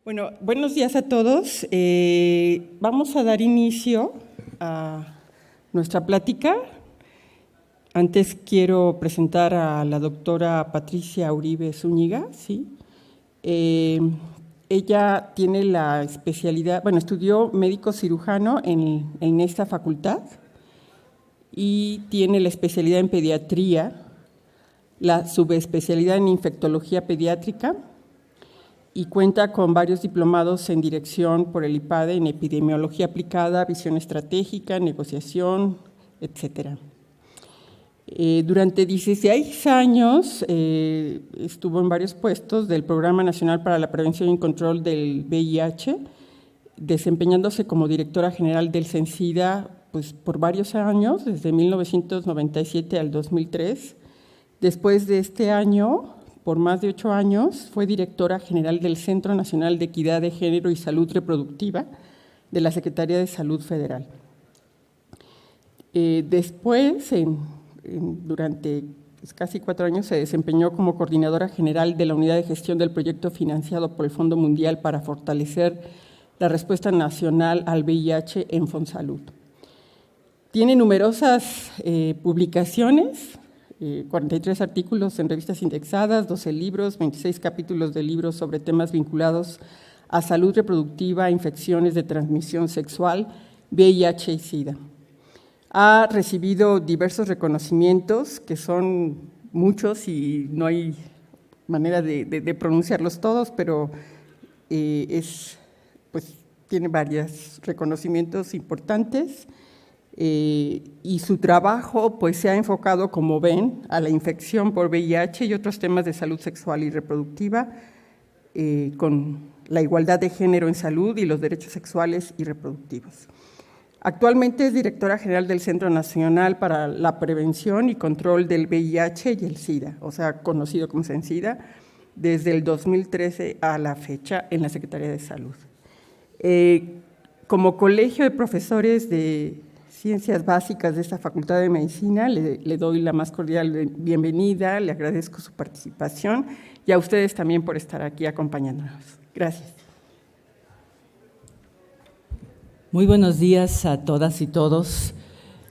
Bueno, buenos días a todos. Vamos a dar inicio a nuestra plática. Antes quiero presentar a la doctora Patricia Uribe Zúñiga, ¿sí? Ella tiene la especialidad, estudió médico cirujano en esta facultad y tiene la especialidad en pediatría, la subespecialidad en infectología pediátrica, y cuenta con varios diplomados en dirección por el IPADE en epidemiología aplicada, visión estratégica, negociación, etcétera. Durante 16 años estuvo en varios puestos del Programa Nacional para la Prevención y Control del VIH, desempeñándose como directora general del CENSIDA por varios años, desde 1997 al 2003. Después de este año, por más de 8 años, fue directora general del Centro Nacional de Equidad de Género y Salud Reproductiva de la Secretaría de Salud Federal. Después, durante casi 4 años, se desempeñó como coordinadora general de la Unidad de Gestión del Proyecto financiado por el Fondo Mundial para fortalecer la respuesta nacional al VIH en Fonsalud. Tiene numerosas publicaciones, 43 artículos en revistas indexadas, 12 libros, 26 capítulos de libros sobre temas vinculados a salud reproductiva, infecciones de transmisión sexual, VIH y SIDA. Ha recibido diversos reconocimientos, que son muchos y no hay manera de pronunciarlos todos, pero tiene varios reconocimientos importantes. Y su trabajo se ha enfocado, como ven, a la infección por VIH y otros temas de salud sexual y reproductiva, con la igualdad de género en salud y los derechos sexuales y reproductivos. Actualmente es directora general del Centro Nacional para la Prevención y Control del VIH y el SIDA, o sea, conocido como CENSIDA, desde el 2013 a la fecha en la Secretaría de Salud. Como colegio de profesores de Ciencias Básicas de esta Facultad de Medicina, le doy la más cordial bienvenida, le agradezco su participación y a ustedes también por estar aquí acompañándonos. Gracias. Muy buenos días a todas y todos.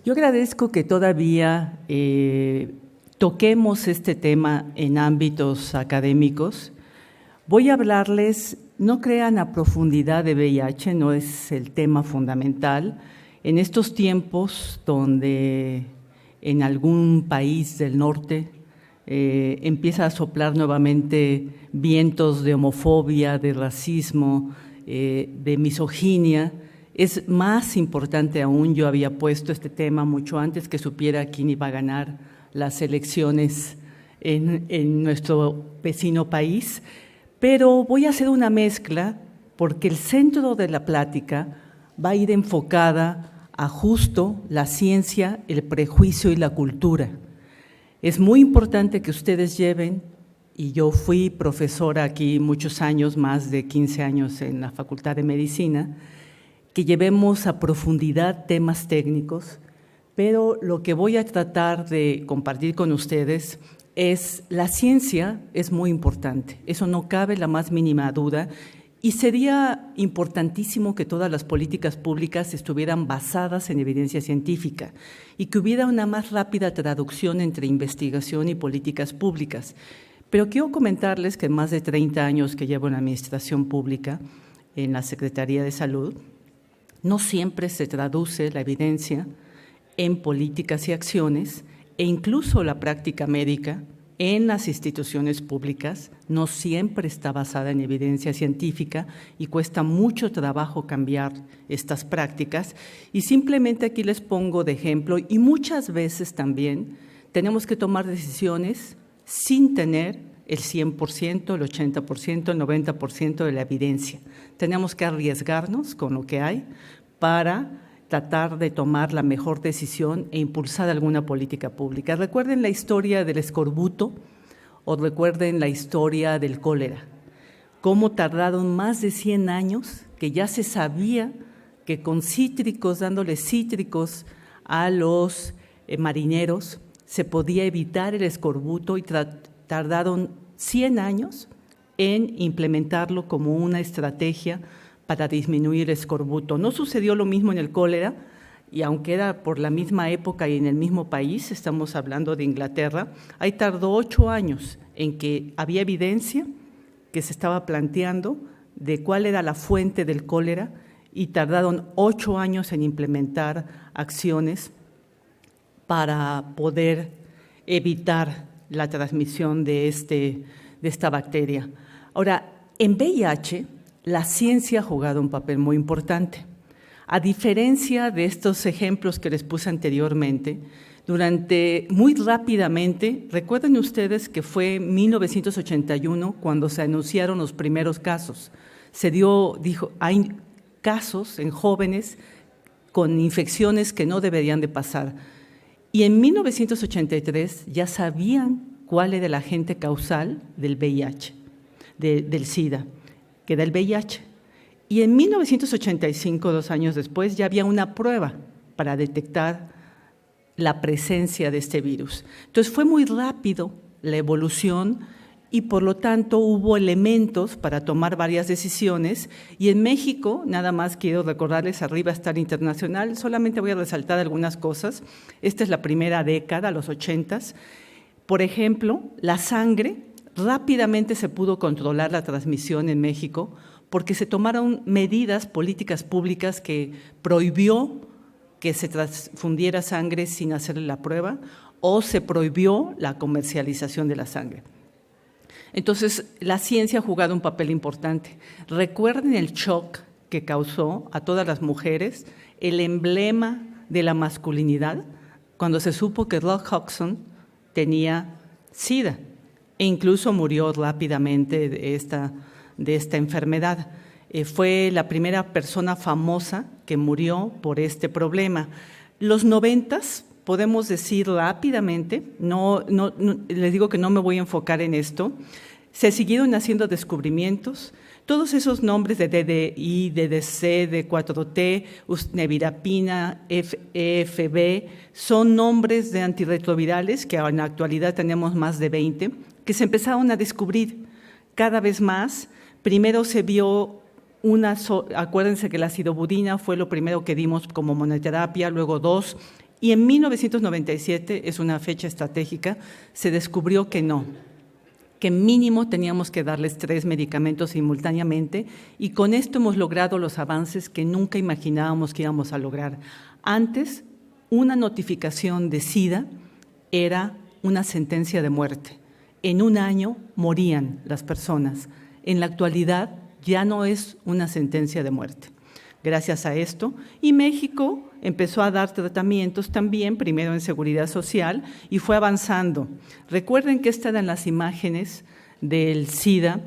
Yo agradezco que todavía toquemos este tema en ámbitos académicos. Voy a hablarles, no crean a profundidad de VIH, no es el tema fundamental. En estos tiempos donde en algún país del norte empieza a soplar nuevamente vientos de homofobia, de racismo, de misoginia, es más importante aún. Yo había puesto este tema mucho antes que supiera quién iba a ganar las elecciones en nuestro vecino país, pero voy a hacer una mezcla porque el centro de la plática va a ir enfocada a justo la ciencia, el prejuicio y la cultura. Es muy importante que ustedes lleven, y yo fui profesora aquí muchos años, más de 15 años en la Facultad de Medicina, que llevemos a profundidad temas técnicos, pero lo que voy a tratar de compartir con ustedes es la ciencia es muy importante, eso no cabe la más mínima duda. Y sería importantísimo que todas las políticas públicas estuvieran basadas en evidencia científica y que hubiera una más rápida traducción entre investigación y políticas públicas. Pero quiero comentarles que en más de 30 años que llevo en la administración pública, en la Secretaría de Salud, no siempre se traduce la evidencia en políticas y acciones, e incluso la práctica médica en las instituciones públicas no siempre está basada en evidencia científica y cuesta mucho trabajo cambiar estas prácticas. Y simplemente aquí les pongo de ejemplo, y muchas veces también tenemos que tomar decisiones sin tener el 100%, el 80%, el 90% de la evidencia. Tenemos que arriesgarnos con lo que hay para tratar de tomar la mejor decisión e impulsar alguna política pública. Recuerden la historia del escorbuto o recuerden la historia del cólera, cómo tardaron más de 100 años, que ya se sabía que con cítricos, dándole cítricos a los marineros, se podía evitar el escorbuto, y tardaron 100 años en implementarlo como una estrategia para disminuir el escorbuto. No sucedió lo mismo en el cólera, y aunque era por la misma época y en el mismo país, estamos hablando de Inglaterra, ahí tardó 8 años en que había evidencia que se estaba planteando de cuál era la fuente del cólera, y tardaron 8 años en implementar acciones para poder evitar la transmisión de esta bacteria. Ahora, en VIH, la ciencia ha jugado un papel muy importante. A diferencia de estos ejemplos que les puse anteriormente, muy rápidamente, recuerden ustedes que fue en 1981 cuando se anunciaron los primeros casos. Hay casos en jóvenes con infecciones que no deberían de pasar. Y en 1983 ya sabían cuál era el agente causal del VIH, del SIDA, que era el VIH. Y en 1985, 2 años después, ya había una prueba para detectar la presencia de este virus. Entonces fue muy rápido la evolución y por lo tanto hubo elementos para tomar varias decisiones. Y en México, nada más quiero recordarles, arriba está el internacional, solamente voy a resaltar algunas cosas. Esta es la primera década, los 80s. Por ejemplo, la sangre, rápidamente se pudo controlar la transmisión en México porque se tomaron medidas políticas públicas que prohibió que se transfundiera sangre sin hacerle la prueba, o se prohibió la comercialización de la sangre. Entonces, la ciencia ha jugado un papel importante. Recuerden el shock que causó a todas las mujeres el emblema de la masculinidad cuando se supo que Rock Hudson tenía SIDA e incluso murió rápidamente de esta enfermedad. Fue la primera persona famosa que murió por este problema. Los 90s, podemos decir rápidamente, les digo que no me voy a enfocar en esto, se siguieron haciendo descubrimientos. Todos esos nombres de DDI, DDC, D4T, nevirapina, EFB, son nombres de antirretrovirales que en la actualidad tenemos más de 20, que se empezaron a descubrir cada vez más. Primero se vio acuérdense que la acidobudina fue lo primero que dimos como monoterapia, luego 2, y en 1997, es una fecha estratégica, se descubrió que no, que mínimo teníamos que darles 3 medicamentos simultáneamente, y con esto hemos logrado los avances que nunca imaginábamos que íbamos a lograr. Antes, una notificación de SIDA era una sentencia de muerte. En 1 año morían las personas. En la actualidad ya no es una sentencia de muerte. Gracias a esto, y México empezó a dar tratamientos también, primero en seguridad social, y fue avanzando. Recuerden que estas eran las imágenes del SIDA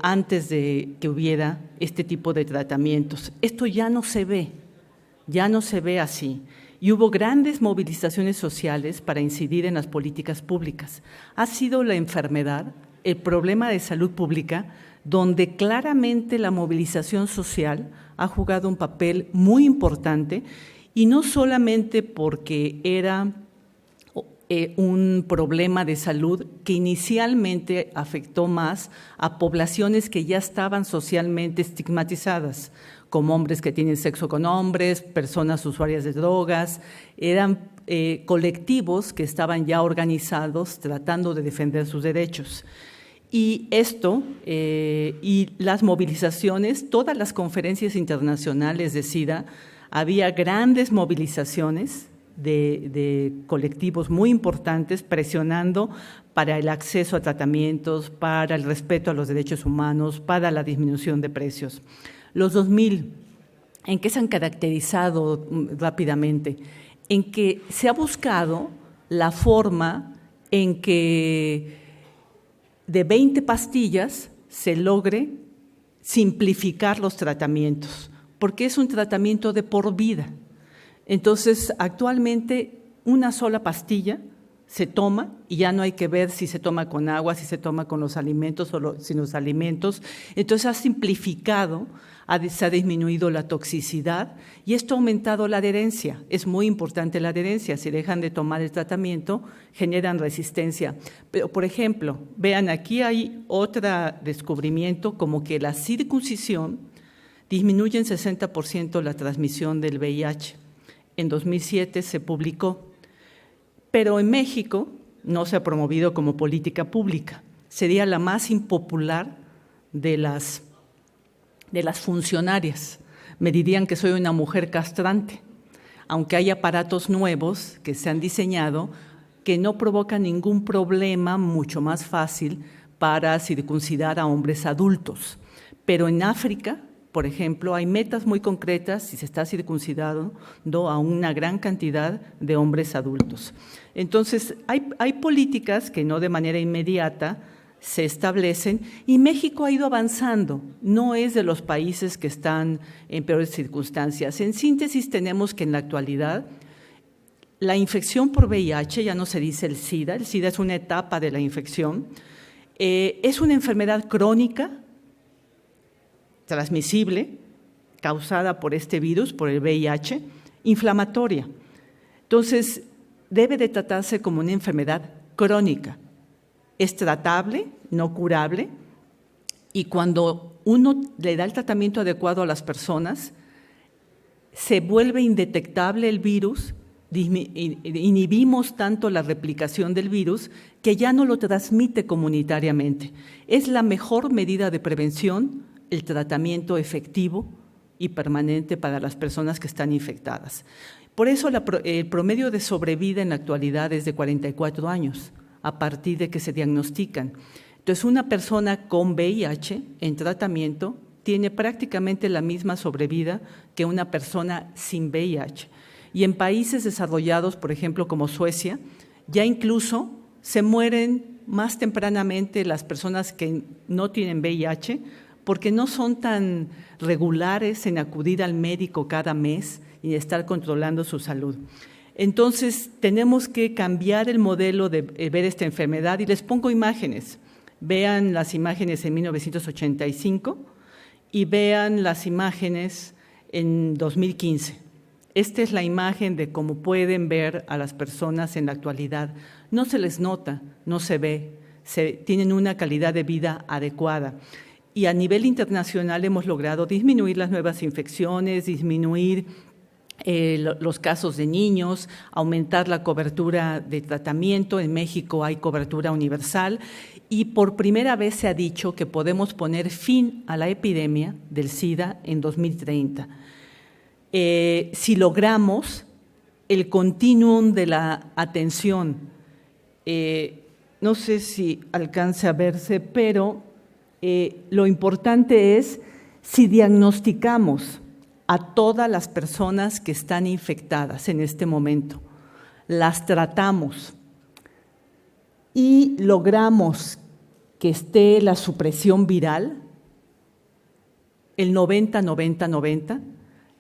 antes de que hubiera este tipo de tratamientos. Esto ya no se ve así. Y hubo grandes movilizaciones sociales para incidir en las políticas públicas. Ha sido la enfermedad, el problema de salud pública, donde claramente la movilización social ha jugado un papel muy importante, y no solamente porque era un problema de salud que inicialmente afectó más a poblaciones que ya estaban socialmente estigmatizadas, como hombres que tienen sexo con hombres, personas usuarias de drogas, eran colectivos que estaban ya organizados tratando de defender sus derechos. Y esto, y las movilizaciones, todas las conferencias internacionales de SIDA, había grandes movilizaciones de colectivos muy importantes presionando para el acceso a tratamientos, para el respeto a los derechos humanos, para la disminución de precios. Los 2000, ¿en qué se han caracterizado rápidamente? En que se ha buscado la forma en que de 20 pastillas se logre simplificar los tratamientos, porque es un tratamiento de por vida. Entonces, actualmente, una sola pastilla se toma y ya no hay que ver si se toma con agua, si se toma con los alimentos o sin los alimentos. Entonces ha simplificado, se ha disminuido la toxicidad y esto ha aumentado la adherencia. Es muy importante la adherencia. Si dejan de tomar el tratamiento, generan resistencia. Pero, por ejemplo, vean, aquí hay otro descubrimiento como que la circuncisión disminuye en 60% la transmisión del VIH. En 2007 se publicó. Pero en México no se ha promovido como política pública. Sería la más impopular de las funcionarias. Me dirían que soy una mujer castrante, aunque hay aparatos nuevos que se han diseñado que no provocan ningún problema, mucho más fácil para circuncidar a hombres adultos. Pero en África, por ejemplo, hay metas muy concretas si se está circuncidando a una gran cantidad de hombres adultos. Entonces, hay políticas que no de manera inmediata se establecen y México ha ido avanzando, no es de los países que están en peores circunstancias. En síntesis, tenemos que en la actualidad la infección por VIH, ya no se dice el SIDA es una etapa de la infección, es una enfermedad crónica, transmisible, causada por este virus, por el VIH, inflamatoria. Entonces, debe de tratarse como una enfermedad crónica. Es tratable, no curable, y cuando uno le da el tratamiento adecuado a las personas, se vuelve indetectable el virus, inhibimos tanto la replicación del virus que ya no lo transmite comunitariamente. Es la mejor medida de prevención, el tratamiento efectivo y permanente para las personas que están infectadas. Por eso el promedio de sobrevida en la actualidad es de 44 años, a partir de que se diagnostican. Entonces, una persona con VIH en tratamiento tiene prácticamente la misma sobrevida que una persona sin VIH. Y en países desarrollados, por ejemplo, como Suecia, ya incluso se mueren más tempranamente las personas que no tienen VIH porque no son tan regulares en acudir al médico cada mes y estar controlando su salud. Entonces, tenemos que cambiar el modelo de ver esta enfermedad y les pongo imágenes. Vean las imágenes en 1985 y vean las imágenes en 2015. Esta es la imagen de cómo pueden ver a las personas en la actualidad. No se les nota, no se ve, tienen una calidad de vida adecuada. Y a nivel internacional hemos logrado disminuir las nuevas infecciones, disminuir los casos de niños, aumentar la cobertura de tratamiento. En México hay cobertura universal y por primera vez se ha dicho que podemos poner fin a la epidemia del SIDA en 2030. Si logramos el continuum de la atención, no sé si alcance a verse, pero lo importante es si diagnosticamos a todas las personas que están infectadas en este momento, las tratamos y logramos que esté la supresión viral, el 90-90-90,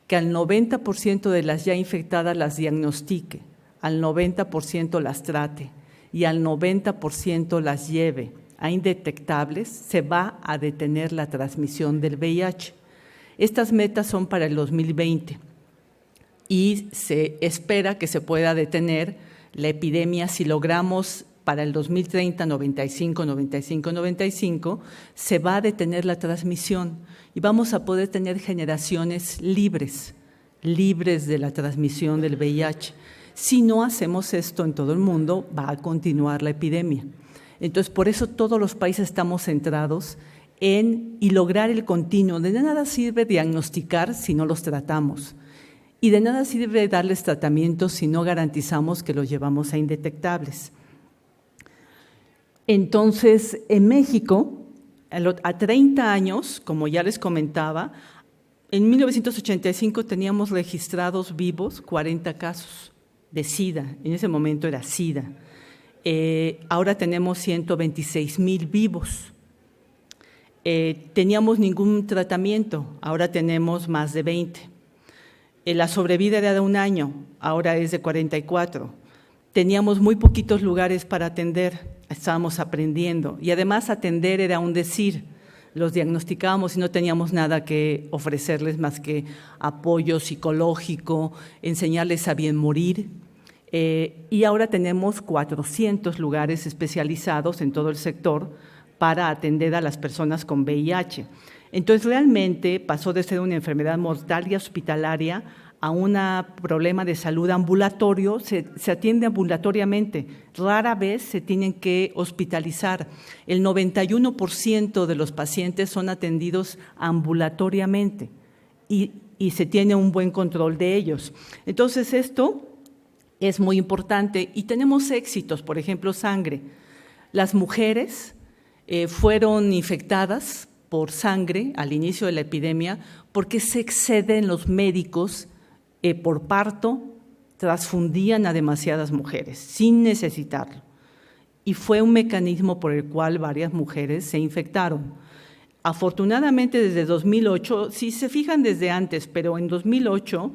que al 90% de las ya infectadas las diagnostique, al 90% las trate y al 90% las lleve a indetectables, se va a detener la transmisión del VIH. Estas metas son para el 2020 y se espera que se pueda detener la epidemia si logramos para el 2030 95, se va a detener la transmisión y vamos a poder tener generaciones libres de la transmisión del VIH. Si no hacemos esto en todo el mundo, va a continuar la epidemia. Entonces, por eso todos los países estamos centrados y lograr el continuo. De nada sirve diagnosticar si no los tratamos y de nada sirve darles tratamientos si no garantizamos que los llevamos a indetectables. Entonces, en México, a 30 años, como ya les comentaba, en 1985 teníamos registrados vivos 40 casos de SIDA, en ese momento era SIDA. Ahora tenemos 126,000 vivos. Teníamos ningún tratamiento, ahora tenemos más de 20. La sobrevida era de 1 año, ahora es de 44. teníamos muy poquitos lugares para atender, estábamos aprendiendo y además atender era un decir. Los diagnosticábamos y no teníamos nada que ofrecerles más que apoyo psicológico, enseñarles a bien morir. Y ahora tenemos 400 lugares especializados en todo el sector para atender a las personas con VIH. Entonces, realmente pasó de ser una enfermedad mortal y hospitalaria a un problema de salud ambulatorio, se atiende ambulatoriamente, rara vez se tienen que hospitalizar. El 91% de los pacientes son atendidos ambulatoriamente y se tiene un buen control de ellos. Entonces, esto es muy importante y tenemos éxitos, por ejemplo, sangre. Las mujeres fueron infectadas por sangre al inicio de la epidemia porque se exceden los médicos por parto, transfundían a demasiadas mujeres sin necesitarlo. Y fue un mecanismo por el cual varias mujeres se infectaron. Afortunadamente, desde 2008, si se fijan desde antes, pero en 2008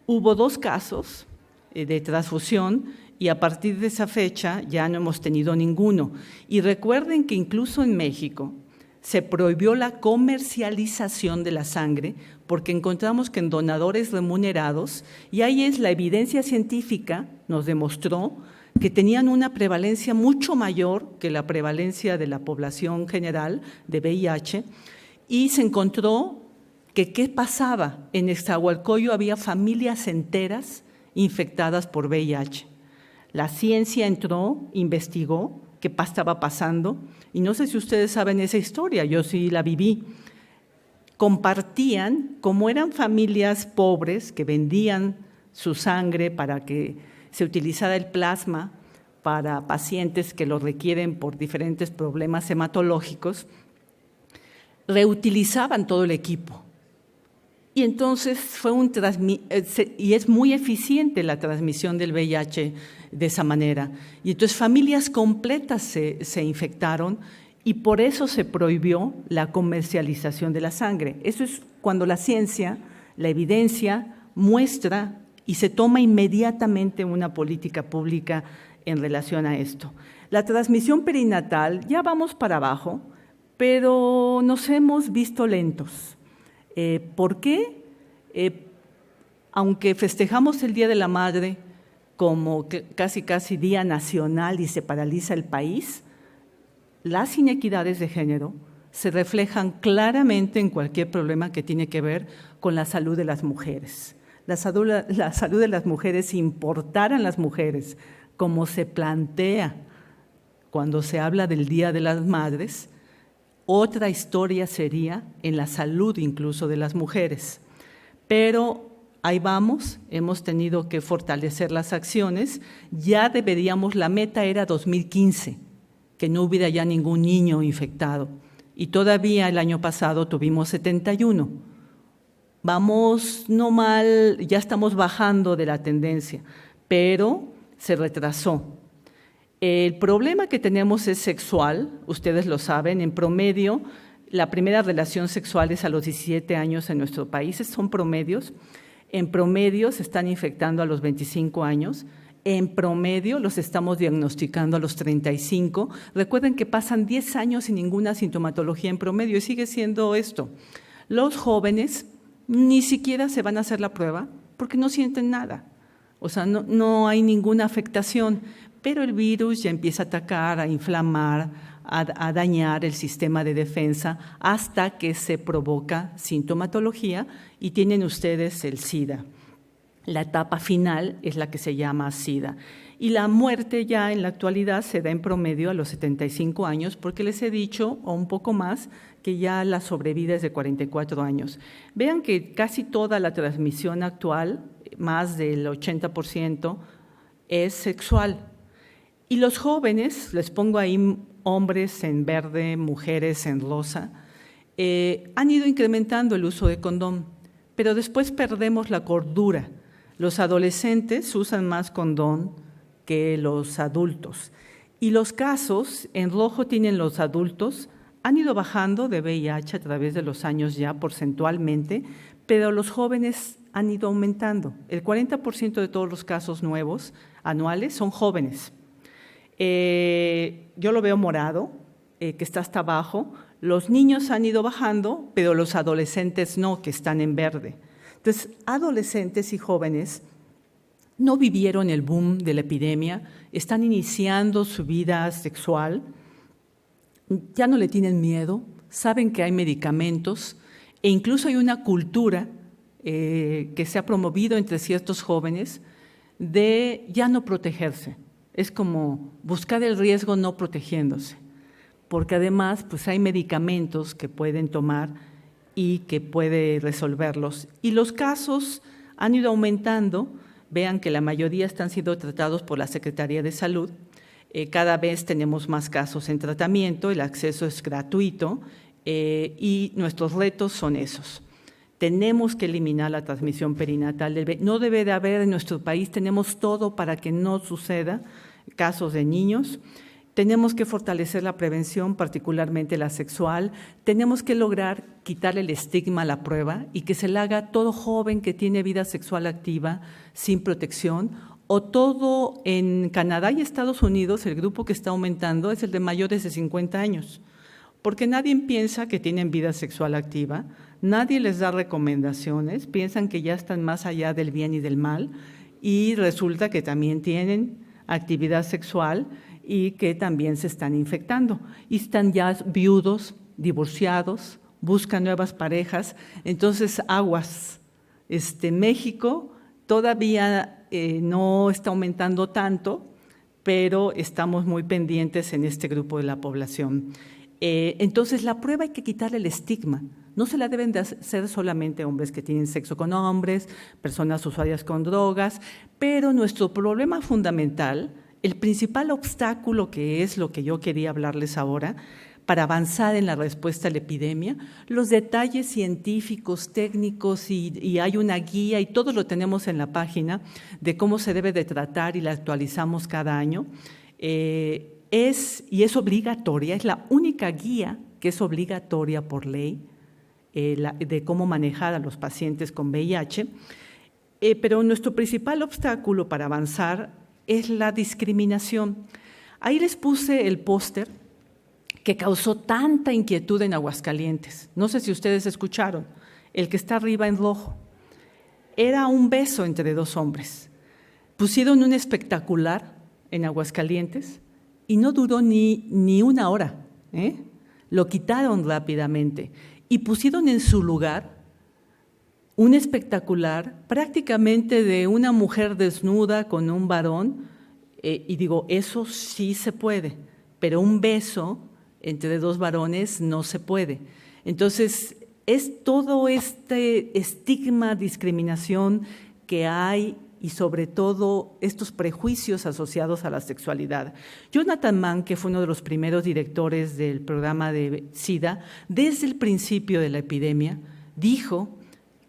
hubo 2 casos de transfusión y a partir de esa fecha ya no hemos tenido ninguno. Y recuerden que incluso en México se prohibió la comercialización de la sangre porque encontramos que en donadores remunerados, y ahí es la evidencia científica, nos demostró que tenían una prevalencia mucho mayor que la prevalencia de la población general de VIH, y se encontró que ¿qué pasaba? En Nezahualcóyotl había familias enteras infectadas por VIH. La ciencia entró, investigó qué estaba pasando, y no sé si ustedes saben esa historia, yo sí la viví. Compartían, como eran familias pobres que vendían su sangre para que se utilizara el plasma para pacientes que lo requieren por diferentes problemas hematológicos, reutilizaban todo el equipo. Y entonces y es muy eficiente la transmisión del VIH de esa manera. Y entonces familias completas se infectaron y por eso se prohibió la comercialización de la sangre. Eso es cuando la ciencia, la evidencia muestra y se toma inmediatamente una política pública en relación a esto. La transmisión perinatal, ya vamos para abajo, pero nos hemos visto lentos. ¿Por qué? Aunque festejamos el Día de la Madre como casi día nacional y se paraliza el país, las inequidades de género se reflejan claramente en cualquier problema que tiene que ver con la salud de las mujeres. La salud de las mujeres, importar a las mujeres, como se plantea cuando se habla del Día de las Madres, otra historia sería en la salud incluso de las mujeres. Pero ahí vamos, hemos tenido que fortalecer las acciones, ya deberíamos, la meta era 2015, que no hubiera ya ningún niño infectado. Y todavía el año pasado tuvimos 71. Vamos no mal, ya estamos bajando de la tendencia, pero se retrasó. El problema que tenemos es sexual, ustedes lo saben, en promedio, la primera relación sexual es a los 17 años en nuestro país, son promedios. En promedio se están infectando a los 25 años, en promedio los estamos diagnosticando a los 35. Recuerden que pasan 10 años sin ninguna sintomatología en promedio y sigue siendo esto. Los jóvenes ni siquiera se van a hacer la prueba porque no sienten nada, o sea, no hay ninguna afectación, pero el virus ya empieza a atacar, a inflamar, a dañar el sistema de defensa hasta que se provoca sintomatología y tienen ustedes el SIDA. La etapa final es la que se llama SIDA. Y la muerte ya en la actualidad se da en promedio a los 75 años, porque les he dicho, o un poco más, que ya la sobrevida es de 44 años. Vean que casi toda la transmisión actual, más del 80%, es sexual. Y los jóvenes, les pongo ahí hombres en verde, mujeres en rosa, han ido incrementando el uso de condón, pero después perdemos la cordura. Los adolescentes usan más condón que los adultos. Y los casos, en rojo tienen los adultos, han ido bajando de VIH a través de los años ya porcentualmente, pero los jóvenes han ido aumentando. El 40% de todos los casos nuevos anuales son jóvenes. Yo lo veo morado, que está hasta abajo. Los niños han ido bajando, pero los adolescentes no, que están en verde. Entonces, adolescentes y jóvenes no vivieron el boom de la epidemia, están iniciando su vida sexual, ya no le tienen miedo, saben que hay medicamentos e incluso hay una cultura que se ha promovido entre ciertos jóvenes de ya no protegerse. Es como buscar el riesgo no protegiéndose, porque además pues hay medicamentos que pueden tomar y que puede resolverlos. Y los casos han ido aumentando. Vean que la mayoría están siendo tratados por la Secretaría de Salud. Cada vez tenemos más casos en tratamiento, el acceso es gratuito y nuestros retos son esos. Tenemos que eliminar la transmisión perinatal del VIH. No debe de haber en nuestro país, tenemos todo para que no suceda casos de niños. Tenemos que fortalecer la prevención, particularmente la sexual. Tenemos que lograr quitarle el estigma a la prueba y que se le haga a todo joven que tiene vida sexual activa sin protección. O todo en Canadá y Estados Unidos, el grupo que está aumentando es el de mayores de 50 años, porque nadie piensa que tienen vida sexual activa, nadie les da recomendaciones, piensan que ya están más allá del bien y del mal y resulta que también tienen actividad sexual y que también se están infectando y están ya viudos, divorciados, buscan nuevas parejas. Entonces, aguas. México todavía no está aumentando tanto, pero estamos muy pendientes en este grupo de la población. Entonces, la prueba hay que quitarle el estigma. No se la deben de hacer solamente hombres que tienen sexo con hombres, personas usuarias con drogas, pero nuestro problema fundamental, el principal obstáculo, que es lo que yo quería hablarles ahora, para avanzar en la respuesta a la epidemia, los detalles científicos, técnicos, y hay una guía, y todo lo tenemos en la página, de cómo se debe de tratar y la actualizamos cada año. Es obligatoria, es la única guía que es obligatoria por ley de cómo manejar a los pacientes con VIH, pero nuestro principal obstáculo para avanzar es la discriminación. Ahí les puse el póster que causó tanta inquietud en Aguascalientes. No sé si ustedes escucharon, el que está arriba en rojo. Era un beso entre dos hombres. Pusieron un espectacular en Aguascalientes y no duró ni una hora. Lo quitaron rápidamente y pusieron en su lugar un espectacular prácticamente de una mujer desnuda con un varón, y digo, eso sí se puede, pero un beso entre dos varones no se puede. Entonces, es todo este estigma, discriminación que hay y sobre todo estos prejuicios asociados a la sexualidad. Jonathan Mann, que fue uno de los primeros directores del programa de SIDA, desde el principio de la epidemia, dijo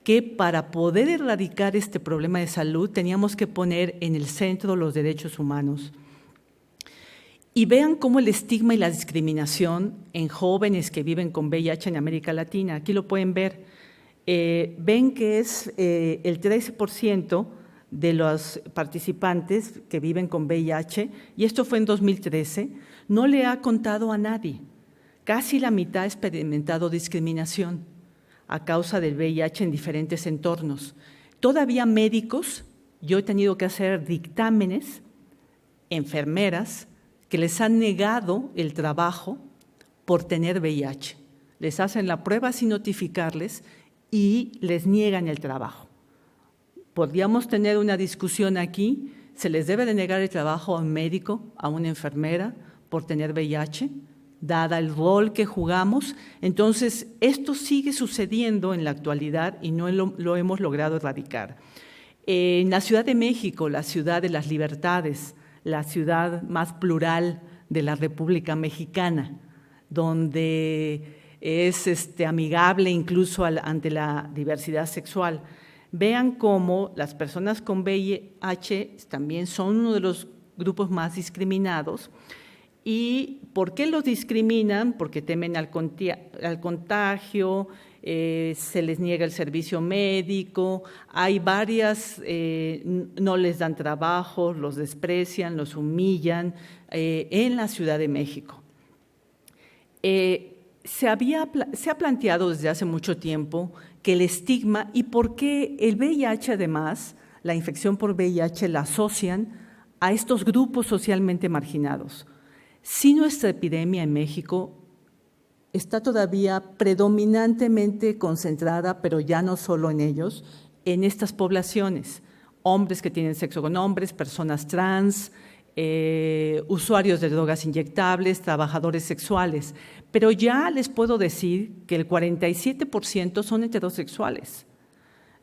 que para poder erradicar este problema de salud teníamos que poner en el centro los derechos humanos. Y vean cómo el estigma y la discriminación en jóvenes que viven con VIH en América Latina, aquí lo pueden ver, ven que es el 13% de los participantes que viven con VIH, y esto fue en 2013, no le ha contado a nadie. Casi la mitad ha experimentado discriminación a causa del VIH en diferentes entornos. Todavía médicos, yo he tenido que hacer dictámenes, enfermeras, que les han negado el trabajo por tener VIH. Les hacen la prueba sin notificarles y les niegan el trabajo. Podríamos tener una discusión aquí, ¿se les debe de negar el trabajo a un médico, a una enfermera por tener VIH? Dada el rol que jugamos, entonces esto sigue sucediendo en la actualidad y no lo hemos logrado erradicar. En la Ciudad de México, la ciudad de las libertades, la ciudad más plural de la República Mexicana, donde es amigable incluso ante la diversidad sexual. Vean cómo las personas con VIH también son uno de los grupos más discriminados ¿Y por qué los discriminan? Porque temen al contagio, se les niega el servicio médico, hay varias, no les dan trabajo, los desprecian, los humillan en la Ciudad de México. Se ha planteado desde hace mucho tiempo que el estigma y por qué el VIH además, la infección por VIH la asocian a estos grupos socialmente marginados. Si nuestra epidemia en México está todavía predominantemente concentrada, pero ya no solo en ellos, en estas poblaciones, hombres que tienen sexo con hombres, personas trans, usuarios de drogas inyectables, trabajadores sexuales, pero ya les puedo decir que el 47% son heterosexuales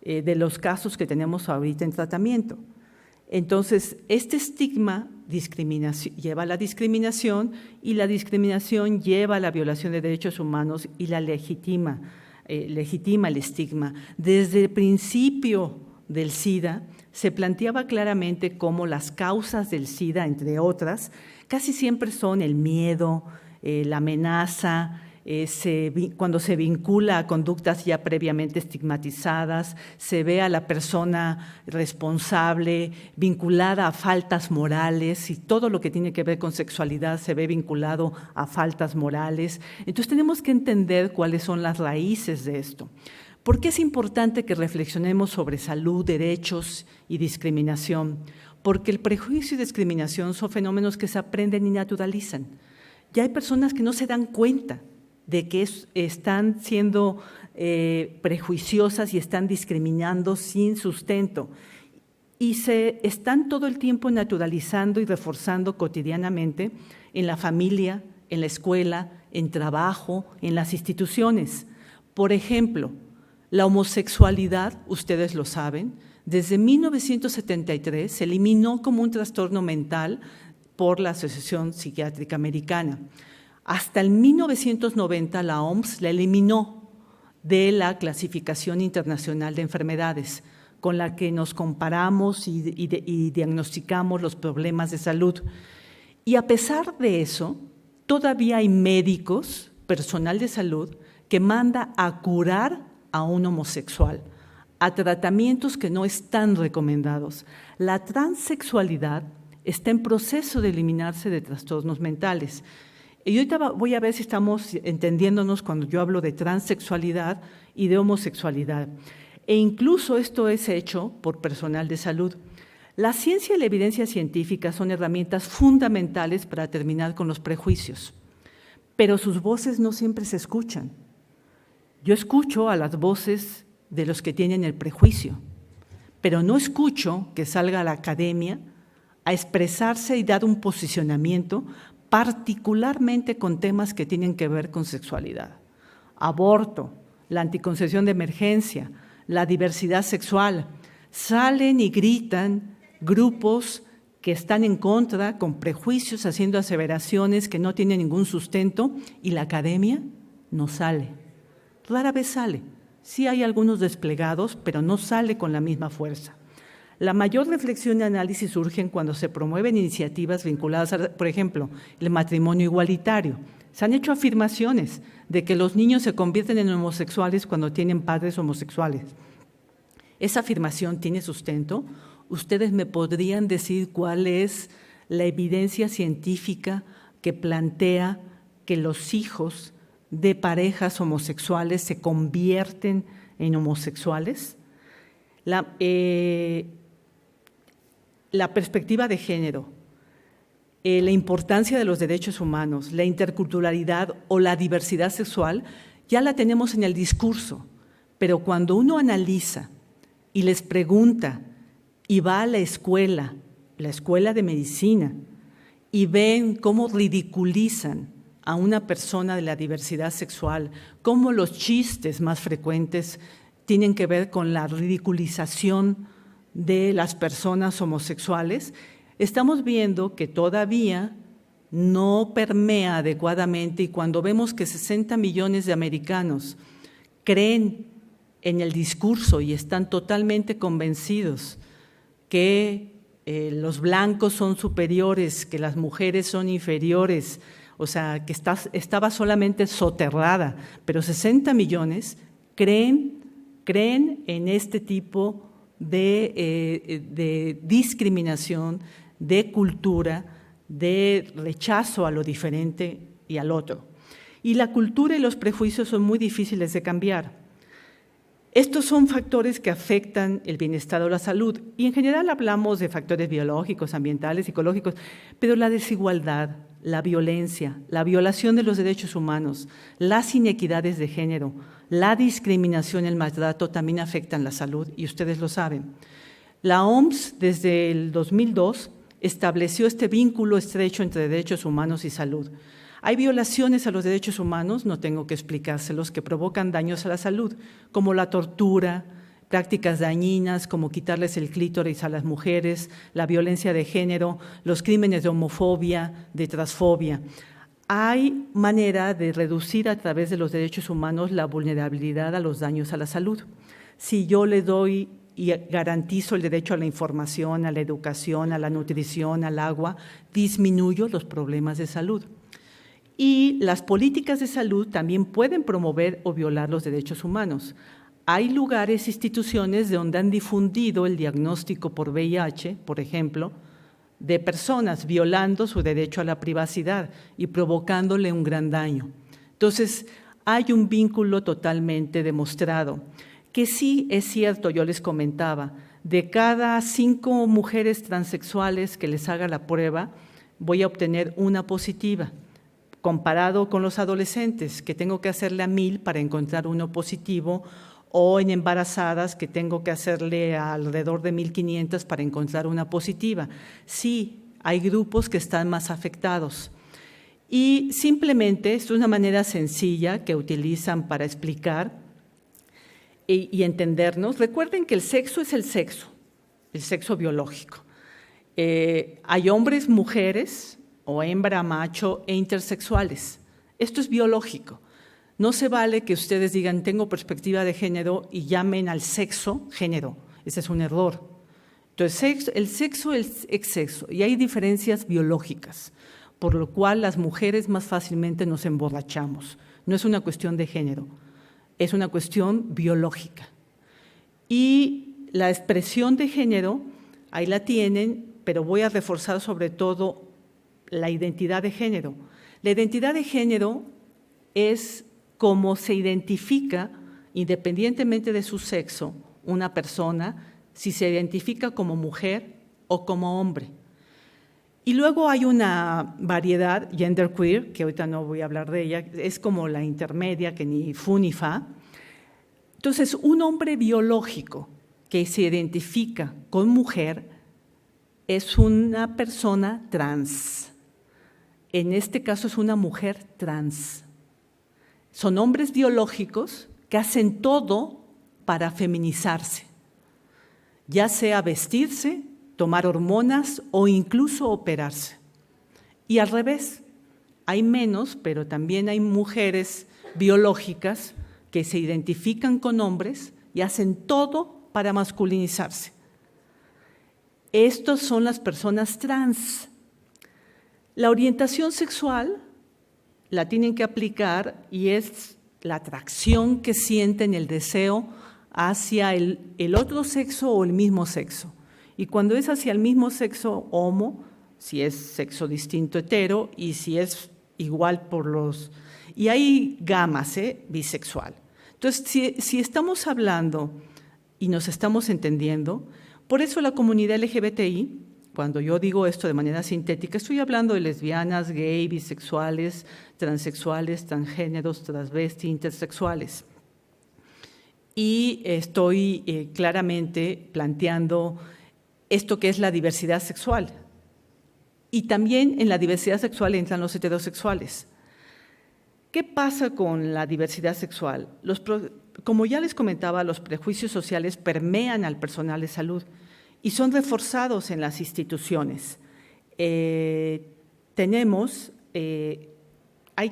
de los casos que tenemos ahorita en tratamiento. Entonces, este estigma lleva a la discriminación y la discriminación lleva a la violación de derechos humanos y la legitima el estigma. Desde el principio del SIDA se planteaba claramente cómo las causas del SIDA, entre otras, casi siempre son el miedo, la amenaza, cuando se vincula a conductas ya previamente estigmatizadas, se ve a la persona responsable vinculada a faltas morales y todo lo que tiene que ver con sexualidad se ve vinculado a faltas morales. Entonces tenemos que entender cuáles son las raíces de esto. ¿Por qué es importante que reflexionemos sobre salud, derechos y discriminación? Porque el prejuicio y discriminación son fenómenos que se aprenden y naturalizan. Ya hay personas que no se dan cuenta de que están siendo prejuiciosas y están discriminando sin sustento. Y se están todo el tiempo naturalizando y reforzando cotidianamente en la familia, en la escuela, en trabajo, en las instituciones. Por ejemplo, la homosexualidad, ustedes lo saben, desde 1973 se eliminó como un trastorno mental por la Asociación Psiquiátrica Americana. Hasta el 1990 la OMS la eliminó de la clasificación internacional de enfermedades con la que nos comparamos y diagnosticamos los problemas de salud. Y a pesar de eso, todavía hay médicos, personal de salud, que manda a curar a un homosexual, a tratamientos que no están recomendados. La transexualidad está en proceso de eliminarse de trastornos mentales. Y ahorita voy a ver si estamos entendiéndonos cuando yo hablo de transexualidad y de homosexualidad. E incluso esto es hecho por personal de salud. La ciencia y la evidencia científica son herramientas fundamentales para terminar con los prejuicios, pero sus voces no siempre se escuchan. Yo escucho a las voces de los que tienen el prejuicio, pero no escucho que salga a la academia a expresarse y dar un posicionamiento particularmente con temas que tienen que ver con sexualidad. Aborto, la anticoncepción de emergencia, la diversidad sexual. Salen y gritan grupos que están en contra, con prejuicios, haciendo aseveraciones que no tienen ningún sustento, y la academia no sale. Rara vez sale. Sí hay algunos desplegados, pero no sale con la misma fuerza. La mayor reflexión y análisis surgen cuando se promueven iniciativas vinculadas a, por ejemplo, el matrimonio igualitario. Se han hecho afirmaciones de que los niños se convierten en homosexuales cuando tienen padres homosexuales. ¿Esa afirmación tiene sustento? ¿Ustedes me podrían decir cuál es la evidencia científica que plantea que los hijos de parejas homosexuales se convierten en homosexuales? La perspectiva de género, la importancia de los derechos humanos, la interculturalidad o la diversidad sexual, ya la tenemos en el discurso, pero cuando uno analiza y les pregunta y va a la escuela de medicina, y ven cómo ridiculizan a una persona de la diversidad sexual, cómo los chistes más frecuentes tienen que ver con la ridiculización de las personas homosexuales, estamos viendo que todavía no permea adecuadamente, y cuando vemos que 60 millones de americanos creen en el discurso y están totalmente convencidos que los blancos son superiores, que las mujeres son inferiores, o sea, que estaba solamente soterrada, pero 60 millones creen en este tipo de discriminación, de cultura, de rechazo a lo diferente y al otro. Y la cultura y los prejuicios son muy difíciles de cambiar. Estos son factores que afectan el bienestar o la salud. Y en general hablamos de factores biológicos, ambientales, psicológicos, pero la desigualdad, la violencia, la violación de los derechos humanos, las inequidades de género, la discriminación, el maltrato también afectan la salud y ustedes lo saben. La OMS desde el 2002 estableció este vínculo estrecho entre derechos humanos y salud. Hay violaciones a los derechos humanos, no tengo que explicárselos, que provocan daños a la salud, como la tortura, prácticas dañinas como quitarles el clítoris a las mujeres, la violencia de género, los crímenes de homofobia, de transfobia. Hay manera de reducir a través de los derechos humanos la vulnerabilidad a los daños a la salud. Si yo le doy y garantizo el derecho a la información, a la educación, a la nutrición, al agua, disminuyo los problemas de salud. Y las políticas de salud también pueden promover o violar los derechos humanos. Hay lugares, instituciones donde han difundido el diagnóstico por VIH, por ejemplo, de personas violando su derecho a la privacidad y provocándole un gran daño. Entonces, hay un vínculo totalmente demostrado, que sí es cierto, yo les comentaba, de cada 5 mujeres transexuales que les haga la prueba, voy a obtener una positiva. Comparado con los adolescentes, que tengo que hacerle a 1,000 para encontrar uno positivo, o en embarazadas, que tengo que hacerle alrededor de 1,500 para encontrar una positiva. Sí, hay grupos que están más afectados. Y simplemente, esto es una manera sencilla que utilizan para explicar y entendernos. Recuerden que el sexo es el sexo biológico. Hay hombres, mujeres, o hembra, macho e intersexuales. Esto es biológico. No se vale que ustedes digan, tengo perspectiva de género y llamen al sexo género. Ese es un error. Entonces, el sexo es sexo y hay diferencias biológicas, por lo cual las mujeres más fácilmente nos emborrachamos. No es una cuestión de género, es una cuestión biológica. Y la expresión de género, ahí la tienen, pero voy a reforzar sobre todo la identidad de género. La identidad de género es cómo se identifica, independientemente de su sexo, una persona, si se identifica como mujer o como hombre. Y luego hay una variedad genderqueer, que ahorita no voy a hablar de ella, es como la intermedia, que ni fu ni fa. Entonces, un hombre biológico que se identifica con mujer es una persona trans. En este caso es una mujer trans. Son hombres biológicos que hacen todo para feminizarse, ya sea vestirse, tomar hormonas o incluso operarse. Y al revés, hay menos, pero también hay mujeres biológicas que se identifican con hombres y hacen todo para masculinizarse. Estos son las personas trans. La orientación sexual la tienen que aplicar y es la atracción que sienten, el deseo hacia el otro sexo o el mismo sexo. Y cuando es hacia el mismo sexo, homo, si es sexo distinto, hetero, y si es igual por los… Y hay gamas, bisexual. Entonces, si estamos hablando y nos estamos entendiendo, por eso la comunidad LGBTI, cuando yo digo esto de manera sintética, estoy hablando de lesbianas, gay, bisexuales, transexuales, transgéneros, transvesti, intersexuales. Y estoy claramente planteando esto que es la diversidad sexual. Y también en la diversidad sexual entran los heterosexuales. ¿Qué pasa con la diversidad sexual? Como ya les comentaba, los prejuicios sociales permean al personal de salud y son reforzados en las instituciones. Hay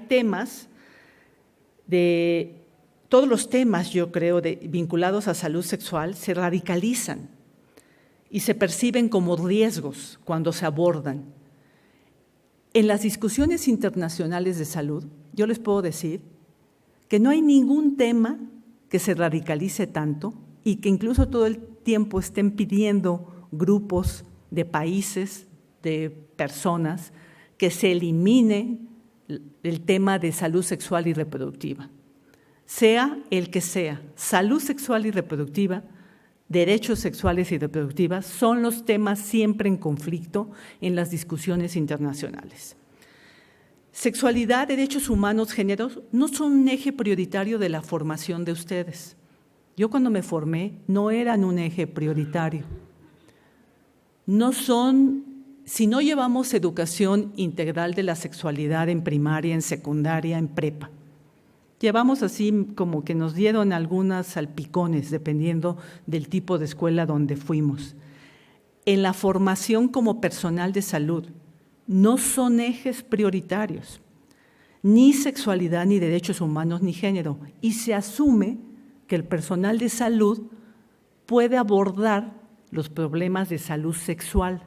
temas todos los temas, yo creo, vinculados a salud sexual se radicalizan. y se perciben como riesgos cuando se abordan. En las discusiones internacionales de salud, yo les puedo decir que no hay ningún tema que se radicalice tanto y que incluso todo el tiempo estén pidiendo grupos de países, de personas, que se elimine el tema de salud sexual y reproductiva. Sea el que sea, salud sexual y reproductiva, derechos sexuales y reproductivas son los temas siempre en conflicto en las discusiones internacionales. Sexualidad, derechos humanos, géneros no son un eje prioritario de la formación de ustedes. Yo cuando me formé no eran un eje prioritario. No son, si no llevamos educación integral de la sexualidad en primaria, en secundaria, en prepa. Llevamos así como que nos dieron algunas salpicones, dependiendo del tipo de escuela donde fuimos. En la formación como personal de salud, no son ejes prioritarios, ni sexualidad, ni derechos humanos, ni género. Y se asume que el personal de salud puede abordar los problemas de salud sexual.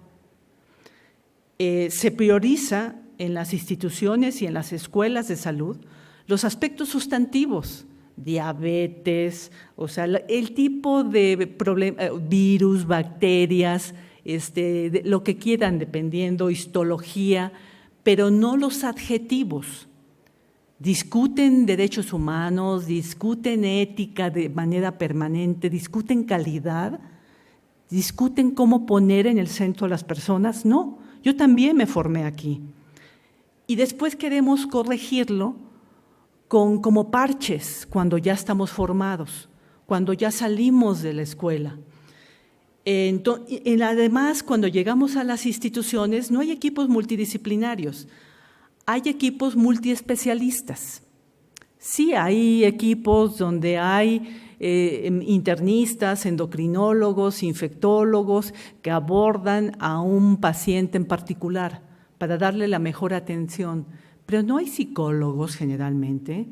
Se prioriza en las instituciones y en las escuelas de salud los aspectos sustantivos, diabetes, o sea, el tipo de virus, bacterias, lo que quieran, dependiendo, histología, pero no los adjetivos. Discuten derechos humanos, discuten ética de manera permanente, discuten calidad, discuten cómo poner en el centro a las personas. No, yo también me formé aquí. Y después queremos corregirlo como parches cuando ya estamos formados, cuando ya salimos de la escuela. Además, cuando llegamos a las instituciones, no hay equipos multidisciplinarios, hay equipos multiespecialistas. Sí, hay equipos donde hay internistas, endocrinólogos, infectólogos que abordan a un paciente en particular para darle la mejor atención. Pero no hay psicólogos generalmente,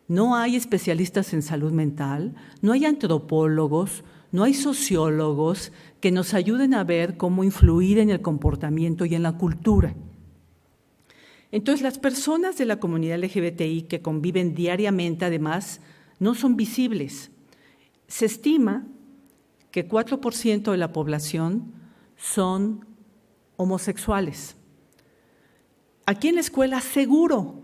no hay especialistas en salud mental, no hay antropólogos, no hay sociólogos que nos ayuden a ver cómo influir en el comportamiento y en la cultura. Entonces, las personas de la comunidad LGBTI que conviven diariamente, además, no son visibles. Se estima que 4% de la población son homosexuales. Aquí en la escuela seguro,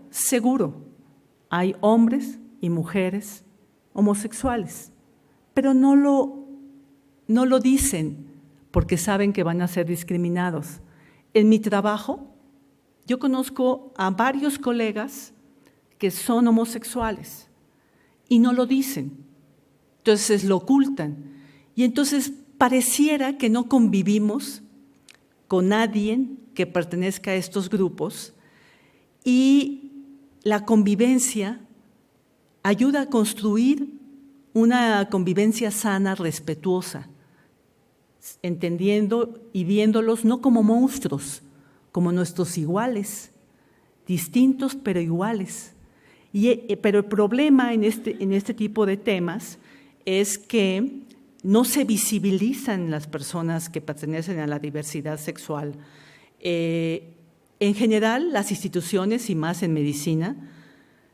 hay hombres y mujeres homosexuales, pero no lo dicen porque saben que van a ser discriminados. En mi trabajo, yo conozco a varios colegas que son homosexuales y no lo dicen, entonces lo ocultan. Y entonces pareciera que no convivimos con nadie que pertenezca a estos grupos, y la convivencia ayuda a construir una convivencia sana, respetuosa, entendiendo y viéndolos no como monstruos, como nuestros iguales, distintos pero iguales. Pero el problema en este tipo de temas es que no se visibilizan las personas que pertenecen a la diversidad sexual. En general, las instituciones, y más en medicina,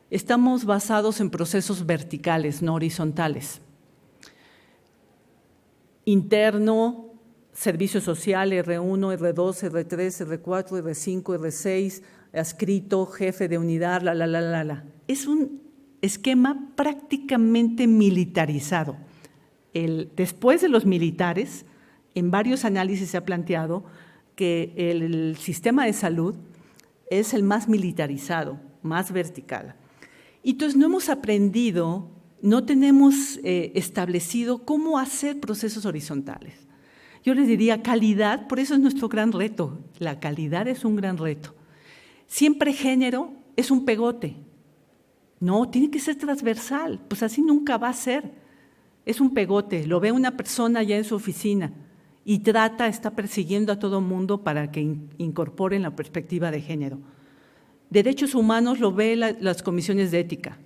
estamos basados en procesos verticales, no horizontales. Interno, servicio social, R1, R2, R3, R4, R5, R6, adscrito, jefe de unidad, Es un esquema prácticamente militarizado. Después de los militares, en varios análisis se ha planteado que el sistema de salud es el más militarizado, más vertical. Y entonces no hemos aprendido, no tenemos establecido cómo hacer procesos horizontales. Yo les diría calidad, por eso es nuestro gran reto. La calidad es un gran reto. Siempre género es un pegote. No, tiene que ser transversal, pues así nunca va a ser. Es un pegote, lo ve una persona ya en su oficina y está persiguiendo a todo mundo para que incorporen la perspectiva de género. Derechos humanos lo ve las comisiones de ética,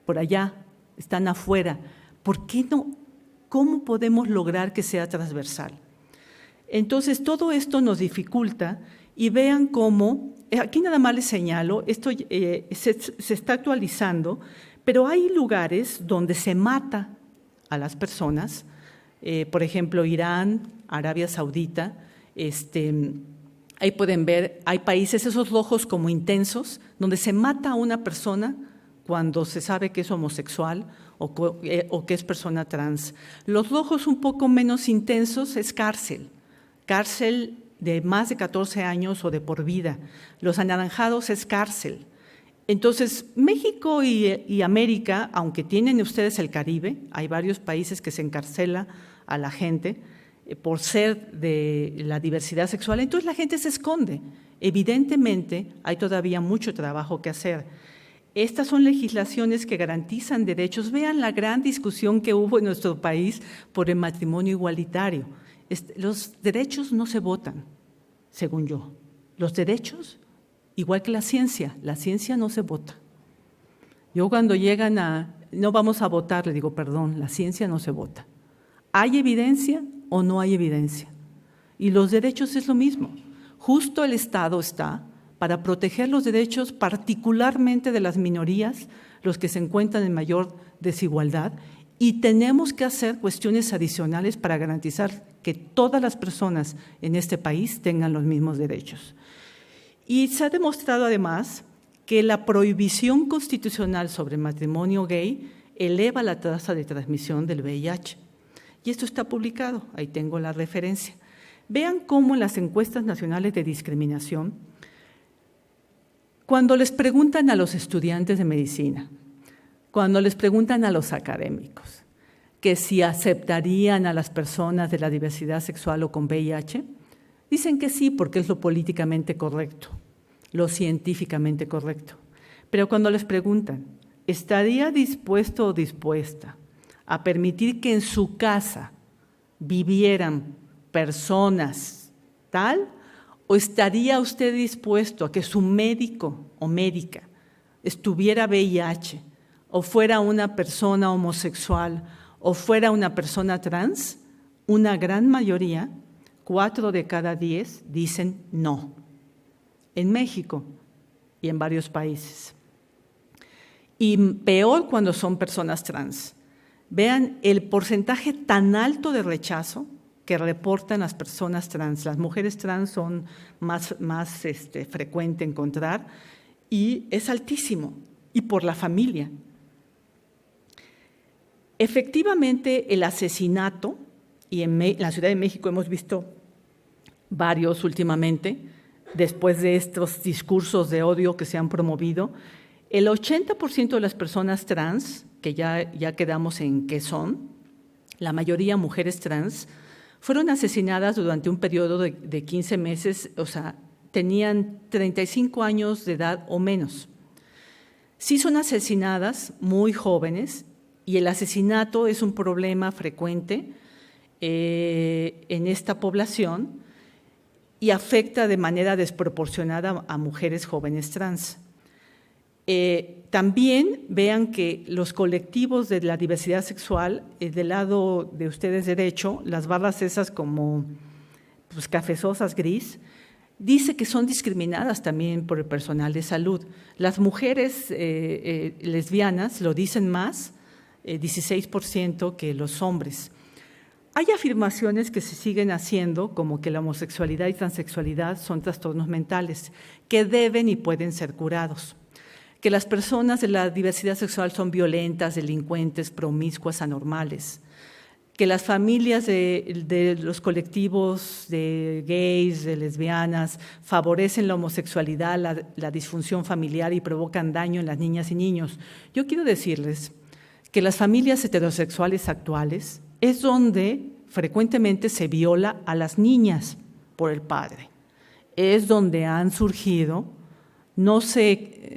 por allá, están afuera. ¿Por qué no? ¿Cómo podemos lograr que sea transversal? Entonces, todo esto nos dificulta y vean cómo, aquí nada más les señalo, esto se está actualizando, pero hay lugares donde se mata a las personas, por ejemplo, Irán, Arabia Saudita, ahí pueden ver, hay países, esos rojos como intensos, donde se mata a una persona cuando se sabe que es homosexual o que es persona trans. Los rojos un poco menos intensos es cárcel de más de 14 años o de por vida. Los anaranjados es cárcel. Entonces, México y América, aunque tienen ustedes el Caribe, hay varios países que se encarcela a la gente por ser de la diversidad sexual, entonces la gente se esconde. Evidentemente, hay todavía mucho trabajo que hacer. Estas son legislaciones que garantizan derechos. Vean la gran discusión que hubo en nuestro país por el matrimonio igualitario. Los derechos no se votan, según yo. Los derechos, igual que la ciencia no se vota. Yo cuando llegan no vamos a votar, le digo, perdón, la ciencia no se vota. ¿Hay evidencia o no hay evidencia? Y los derechos es lo mismo. Justo el Estado está para proteger los derechos particularmente de las minorías, los que se encuentran en mayor desigualdad, y tenemos que hacer cuestiones adicionales para garantizar que todas las personas en este país tengan los mismos derechos. Y se ha demostrado además que la prohibición constitucional sobre matrimonio gay eleva la tasa de transmisión del VIH. Y esto está publicado, ahí tengo la referencia. Vean cómo en las encuestas nacionales de discriminación, cuando les preguntan a los estudiantes de medicina, cuando les preguntan a los académicos que si aceptarían a las personas de la diversidad sexual o con VIH, dicen que sí, porque es lo políticamente correcto, lo científicamente correcto. Pero cuando les preguntan, ¿estaría dispuesto o dispuesta a permitir que en su casa vivieran personas tal? ¿O estaría usted dispuesto a que su médico o médica estuviera VIH o fuera una persona homosexual o fuera una persona trans? Una gran mayoría, 4 de cada 10, dicen no. En México y en varios países. Y peor cuando son personas trans. Vean el porcentaje tan alto de rechazo que reportan las personas trans. Las mujeres trans son más frecuente encontrar y es altísimo, y por la familia. Efectivamente, el asesinato, y en la Ciudad de México hemos visto varios últimamente, después de estos discursos de odio que se han promovido, el 80% de las personas trans, que ya quedamos en qué son, la mayoría mujeres trans, fueron asesinadas durante un periodo de 15 meses, o sea, tenían 35 años de edad o menos. Sí son asesinadas muy jóvenes y el asesinato es un problema frecuente en esta población y afecta de manera desproporcionada a mujeres jóvenes trans. También vean que los colectivos de la diversidad sexual, del lado de ustedes derecho, las barras esas como pues, cafezosas gris, dice que son discriminadas también por el personal de salud. Las mujeres lesbianas lo dicen más, 16% que los hombres. Hay afirmaciones que se siguen haciendo, como que la homosexualidad y transexualidad son trastornos mentales, que deben y pueden ser curados. Que las personas de la diversidad sexual son violentas, delincuentes, promiscuas, anormales. Que las familias de los colectivos de gays, de lesbianas, favorecen la homosexualidad, la disfunción familiar y provocan daño en las niñas y niños. Yo quiero decirles que las familias heterosexuales actuales es donde frecuentemente se viola a las niñas por el padre. Es donde han surgido, no se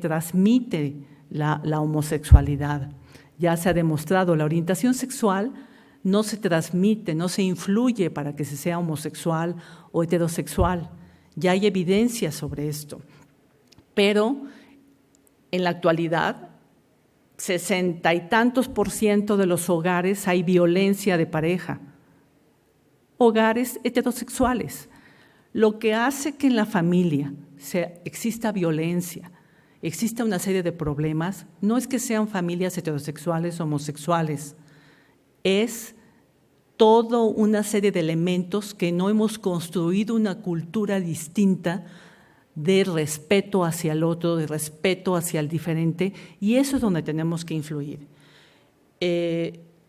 transmite la homosexualidad. Ya se ha demostrado, la orientación sexual no se transmite, no se influye para que se sea homosexual o heterosexual. Ya hay evidencia sobre esto. Pero en la actualidad, 60 y tantos % de los hogares hay violencia de pareja. hogares heterosexuales, lo que hace que en la familia exista violencia, exista una serie de problemas, no es que sean familias heterosexuales o homosexuales, es toda una serie de elementos que no hemos construido una cultura distinta de respeto hacia el otro, de respeto hacia el diferente, y eso es donde tenemos que influir.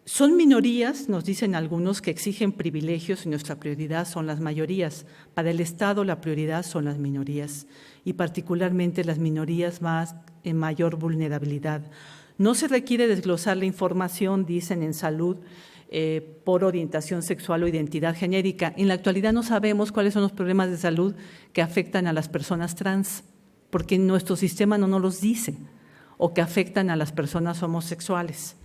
Son minorías, nos dicen algunos, que exigen privilegios y nuestra prioridad son las mayorías. Para el Estado la prioridad son las minorías y particularmente las minorías más en mayor vulnerabilidad. No se requiere desglosar la información, dicen en salud, por orientación sexual o identidad genérica. En la actualidad no sabemos cuáles son los problemas de salud que afectan a las personas trans, porque nuestro sistema no nos los dice, o que afectan a las personas homosexuales.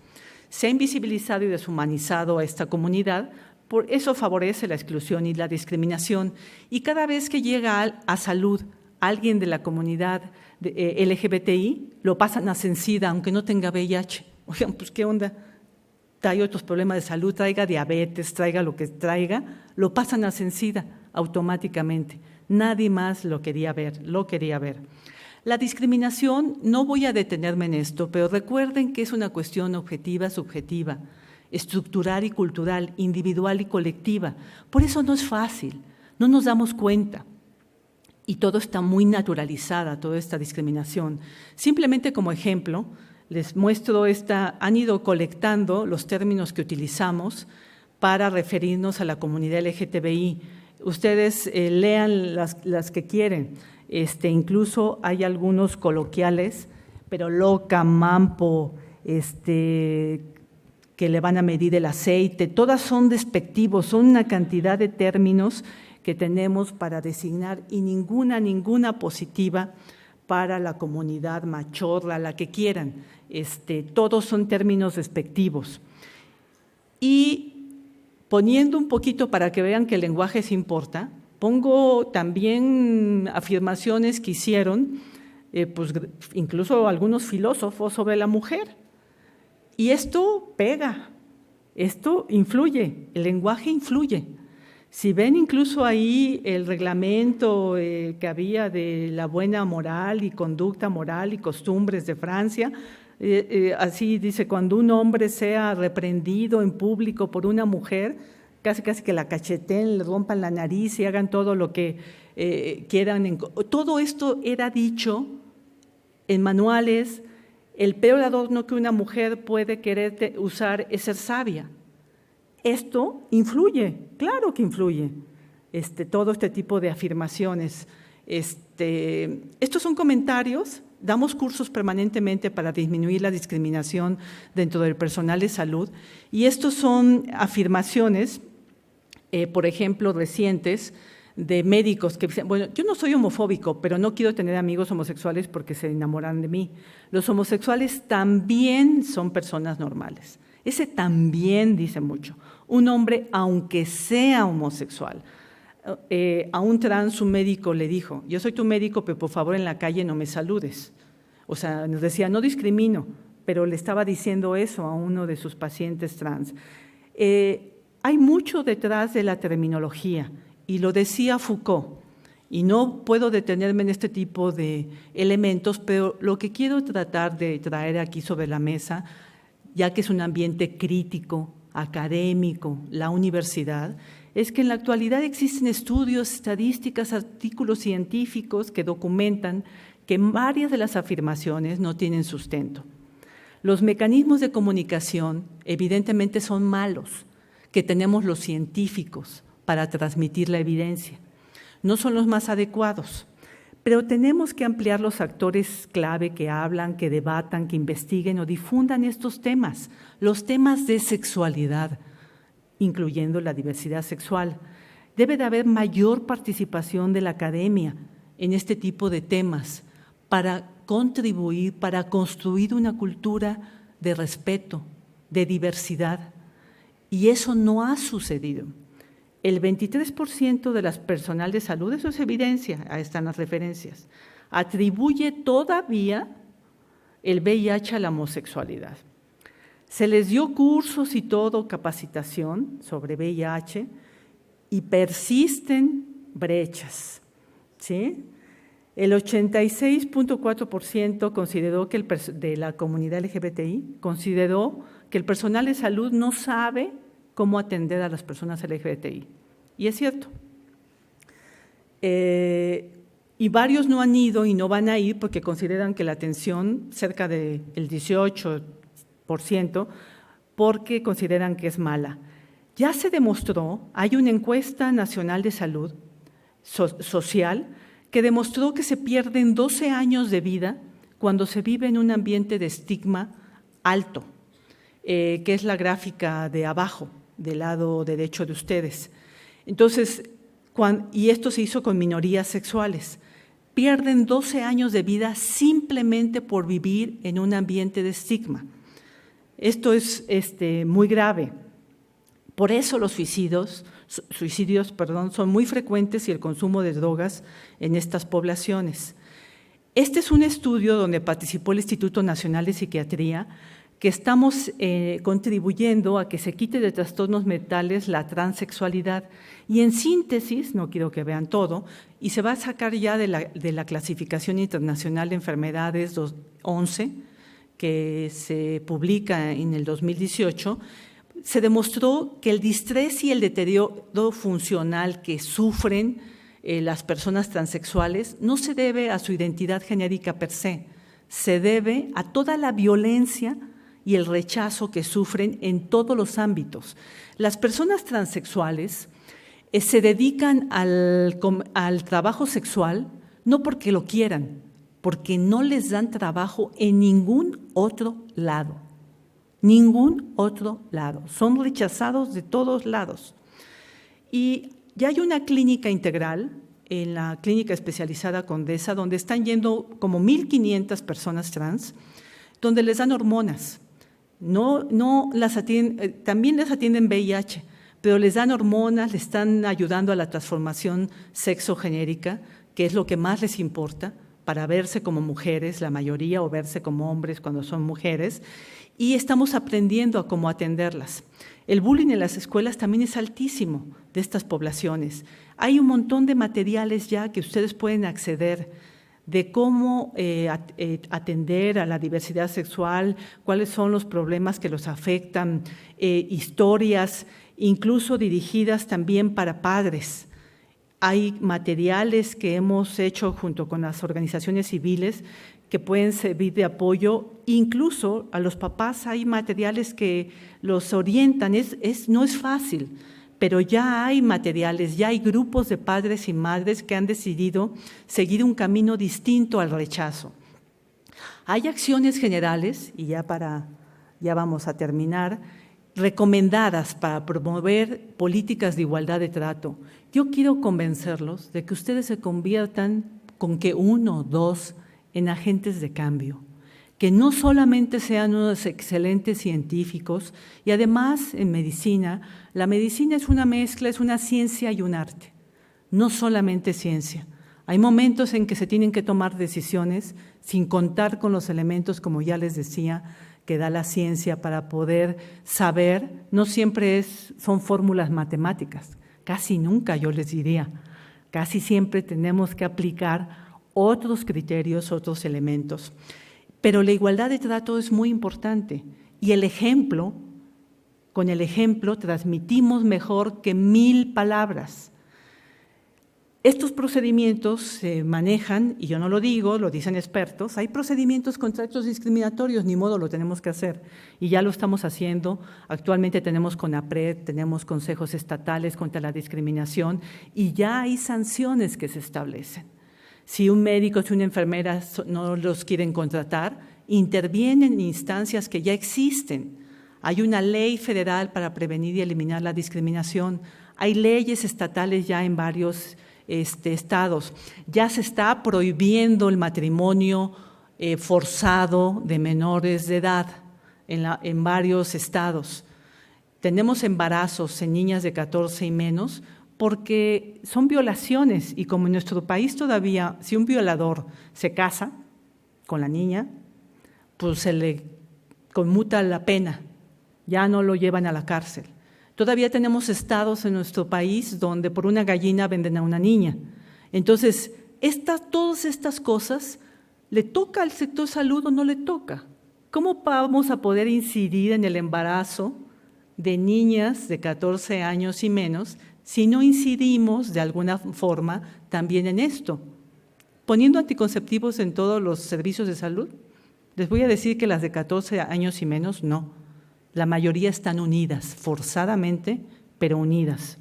Se ha invisibilizado y deshumanizado a esta comunidad, por eso favorece la exclusión y la discriminación. Y cada vez que llega a salud alguien de la comunidad LGBTI, lo pasan a censida, aunque no tenga VIH. Oigan, pues ¿qué onda? Trae otros problemas de salud, traiga diabetes, traiga lo que traiga, lo pasan a censida automáticamente. Nadie más lo quería ver. La discriminación, no voy a detenerme en esto, pero recuerden que es una cuestión objetiva, subjetiva, estructural y cultural, individual y colectiva. Por eso no es fácil, no nos damos cuenta. Y todo está muy naturalizada, toda esta discriminación. Simplemente como ejemplo, les muestro han ido colectando los términos que utilizamos para referirnos a la comunidad LGTBI. Ustedes lean las que quieren. Incluso hay algunos coloquiales, pero loca, mampo, que le van a medir el aceite, todas son despectivos, son una cantidad de términos que tenemos para designar y ninguna positiva para la comunidad machorra, la que quieran. Todos son términos despectivos. Y poniendo un poquito para que vean que el lenguaje se importa, pongo también afirmaciones que hicieron, pues, incluso algunos filósofos sobre la mujer. Y esto pega, esto influye, el lenguaje influye. Si ven incluso ahí el reglamento que había de la buena moral y conducta moral y costumbres de Francia, así dice, cuando un hombre sea reprendido en público por una mujer, casi que la cacheteen, le rompan la nariz y hagan todo lo que quieran. Todo esto era dicho en manuales. El peor adorno que una mujer puede querer usar es ser sabia. Esto influye, claro que influye, todo este tipo de afirmaciones. Estos son comentarios, damos cursos permanentemente para disminuir la discriminación dentro del personal de salud, y estos son afirmaciones, por ejemplo, recientes, de médicos que dicen, bueno, yo no soy homofóbico, pero no quiero tener amigos homosexuales porque se enamoran de mí. Los homosexuales también son personas normales. Ese también dice mucho. Un hombre, aunque sea homosexual, a un trans, un médico le dijo, yo soy tu médico, pero por favor en la calle no me saludes. O sea, nos decía, no discrimino, pero le estaba diciendo eso a uno de sus pacientes trans. Hay mucho detrás de la terminología, y lo decía Foucault, y no puedo detenerme en este tipo de elementos, pero lo que quiero tratar de traer aquí sobre la mesa, ya que es un ambiente crítico, académico, la universidad, es que en la actualidad existen estudios, estadísticas, artículos científicos que documentan que varias de las afirmaciones no tienen sustento. Los mecanismos de comunicación evidentemente son malos, que tenemos los científicos para transmitir la evidencia. No son los más adecuados, pero tenemos que ampliar los actores clave que hablan, que debatan, que investiguen o difundan estos temas, los temas de sexualidad, incluyendo la diversidad sexual. Debe de haber mayor participación de la academia en este tipo de temas para contribuir, para construir una cultura de respeto, de diversidad. Y eso no ha sucedido. El 23% de las personal de salud, eso es evidencia, ahí están las referencias, atribuye todavía el VIH a la homosexualidad. Se les dio cursos y todo, capacitación sobre VIH, y persisten brechas, ¿sí? El 86.4% consideró que de la comunidad LGBTI consideró que el personal de salud no sabe cómo atender a las personas LGBTI. Y es cierto. Y varios no han ido y no van a ir porque consideran que la atención, cerca del 18%, porque consideran que es mala. Ya se demostró, hay una encuesta nacional de salud social que demostró que se pierden 12 años de vida cuando se vive en un ambiente de estigma alto, que es la gráfica de abajo, del lado derecho de ustedes. Entonces, y esto se hizo con minorías sexuales. Pierden 12 años de vida simplemente por vivir en un ambiente de estigma. Esto es muy grave. Por eso los suicidios, son muy frecuentes y el consumo de drogas en estas poblaciones. Este es un estudio donde participó el Instituto Nacional de Psiquiatría, que estamos contribuyendo a que se quite de trastornos mentales la transexualidad. Y en síntesis, no quiero que vean todo, y se va a sacar ya de la Clasificación Internacional de Enfermedades 11, que se publica en el 2018, se demostró que el distrés y el deterioro funcional que sufren las personas transexuales no se debe a su identidad genérica per se debe a toda la violencia y el rechazo que sufren en todos los ámbitos. Las personas transexuales se dedican al trabajo sexual no porque lo quieran, porque no les dan trabajo en ningún otro lado. Ningún otro lado. Son rechazados de todos lados. Y ya hay una clínica integral, en la clínica especializada Condesa, donde están yendo como 1,500 personas trans, donde les dan hormonas. No las atienden, también les atienden VIH, pero les dan hormonas, les están ayudando a la transformación sexogenérica, que es lo que más les importa, para verse como mujeres, la mayoría, o verse como hombres cuando son mujeres, y estamos aprendiendo a cómo atenderlas. El bullying en las escuelas también es altísimo de estas poblaciones. Hay un montón de materiales ya que ustedes pueden acceder de cómo atender a la diversidad sexual, cuáles son los problemas que los afectan, historias, incluso dirigidas también para padres. Hay materiales que hemos hecho junto con las organizaciones civiles que pueden servir de apoyo, incluso a los papás hay materiales que los orientan, no es fácil, pero ya hay materiales, ya hay grupos de padres y madres que han decidido seguir un camino distinto al rechazo. Hay acciones generales, y ya vamos a terminar, recomendadas para promover políticas de igualdad de trato. Yo quiero convencerlos de que ustedes se conviertan con que 1 o 2 en agentes de cambio, que no solamente sean unos excelentes científicos, y además en medicina, la medicina es una mezcla, es una ciencia y un arte, no solamente ciencia. Hay momentos en que se tienen que tomar decisiones sin contar con los elementos, como ya les decía, que da la ciencia para poder saber. No siempre son fórmulas matemáticas, casi nunca yo les diría, casi siempre tenemos que aplicar otros criterios, otros elementos. Pero la igualdad de trato es muy importante y con el ejemplo transmitimos mejor que 1,000 palabras. Estos procedimientos se manejan, y yo no lo digo, lo dicen expertos, hay procedimientos contra actos discriminatorios, ni modo, lo tenemos que hacer, y ya lo estamos haciendo. Actualmente tenemos CONAPRED, tenemos consejos estatales contra la discriminación, y ya hay sanciones que se establecen. Si un médico, si una enfermera no los quieren contratar, intervienen en instancias que ya existen. Hay una ley federal para prevenir y eliminar la discriminación. Hay leyes estatales ya en varios estados. Ya se está prohibiendo el matrimonio forzado de menores de edad en varios estados. Tenemos embarazos en niñas de 14 y menos, porque son violaciones, y como en nuestro país todavía, si un violador se casa con la niña, pues se le conmuta la pena, ya no lo llevan a la cárcel. Todavía tenemos estados en nuestro país donde por una gallina venden a una niña. Entonces, todas estas cosas, ¿le toca al sector salud o no le toca? ¿Cómo vamos a poder incidir en el embarazo de niñas de 14 años y menos si no incidimos de alguna forma también en esto? Poniendo anticonceptivos en todos los servicios de salud, les voy a decir que las de 14 años y menos, no. La mayoría están unidas, forzadamente, pero unidas.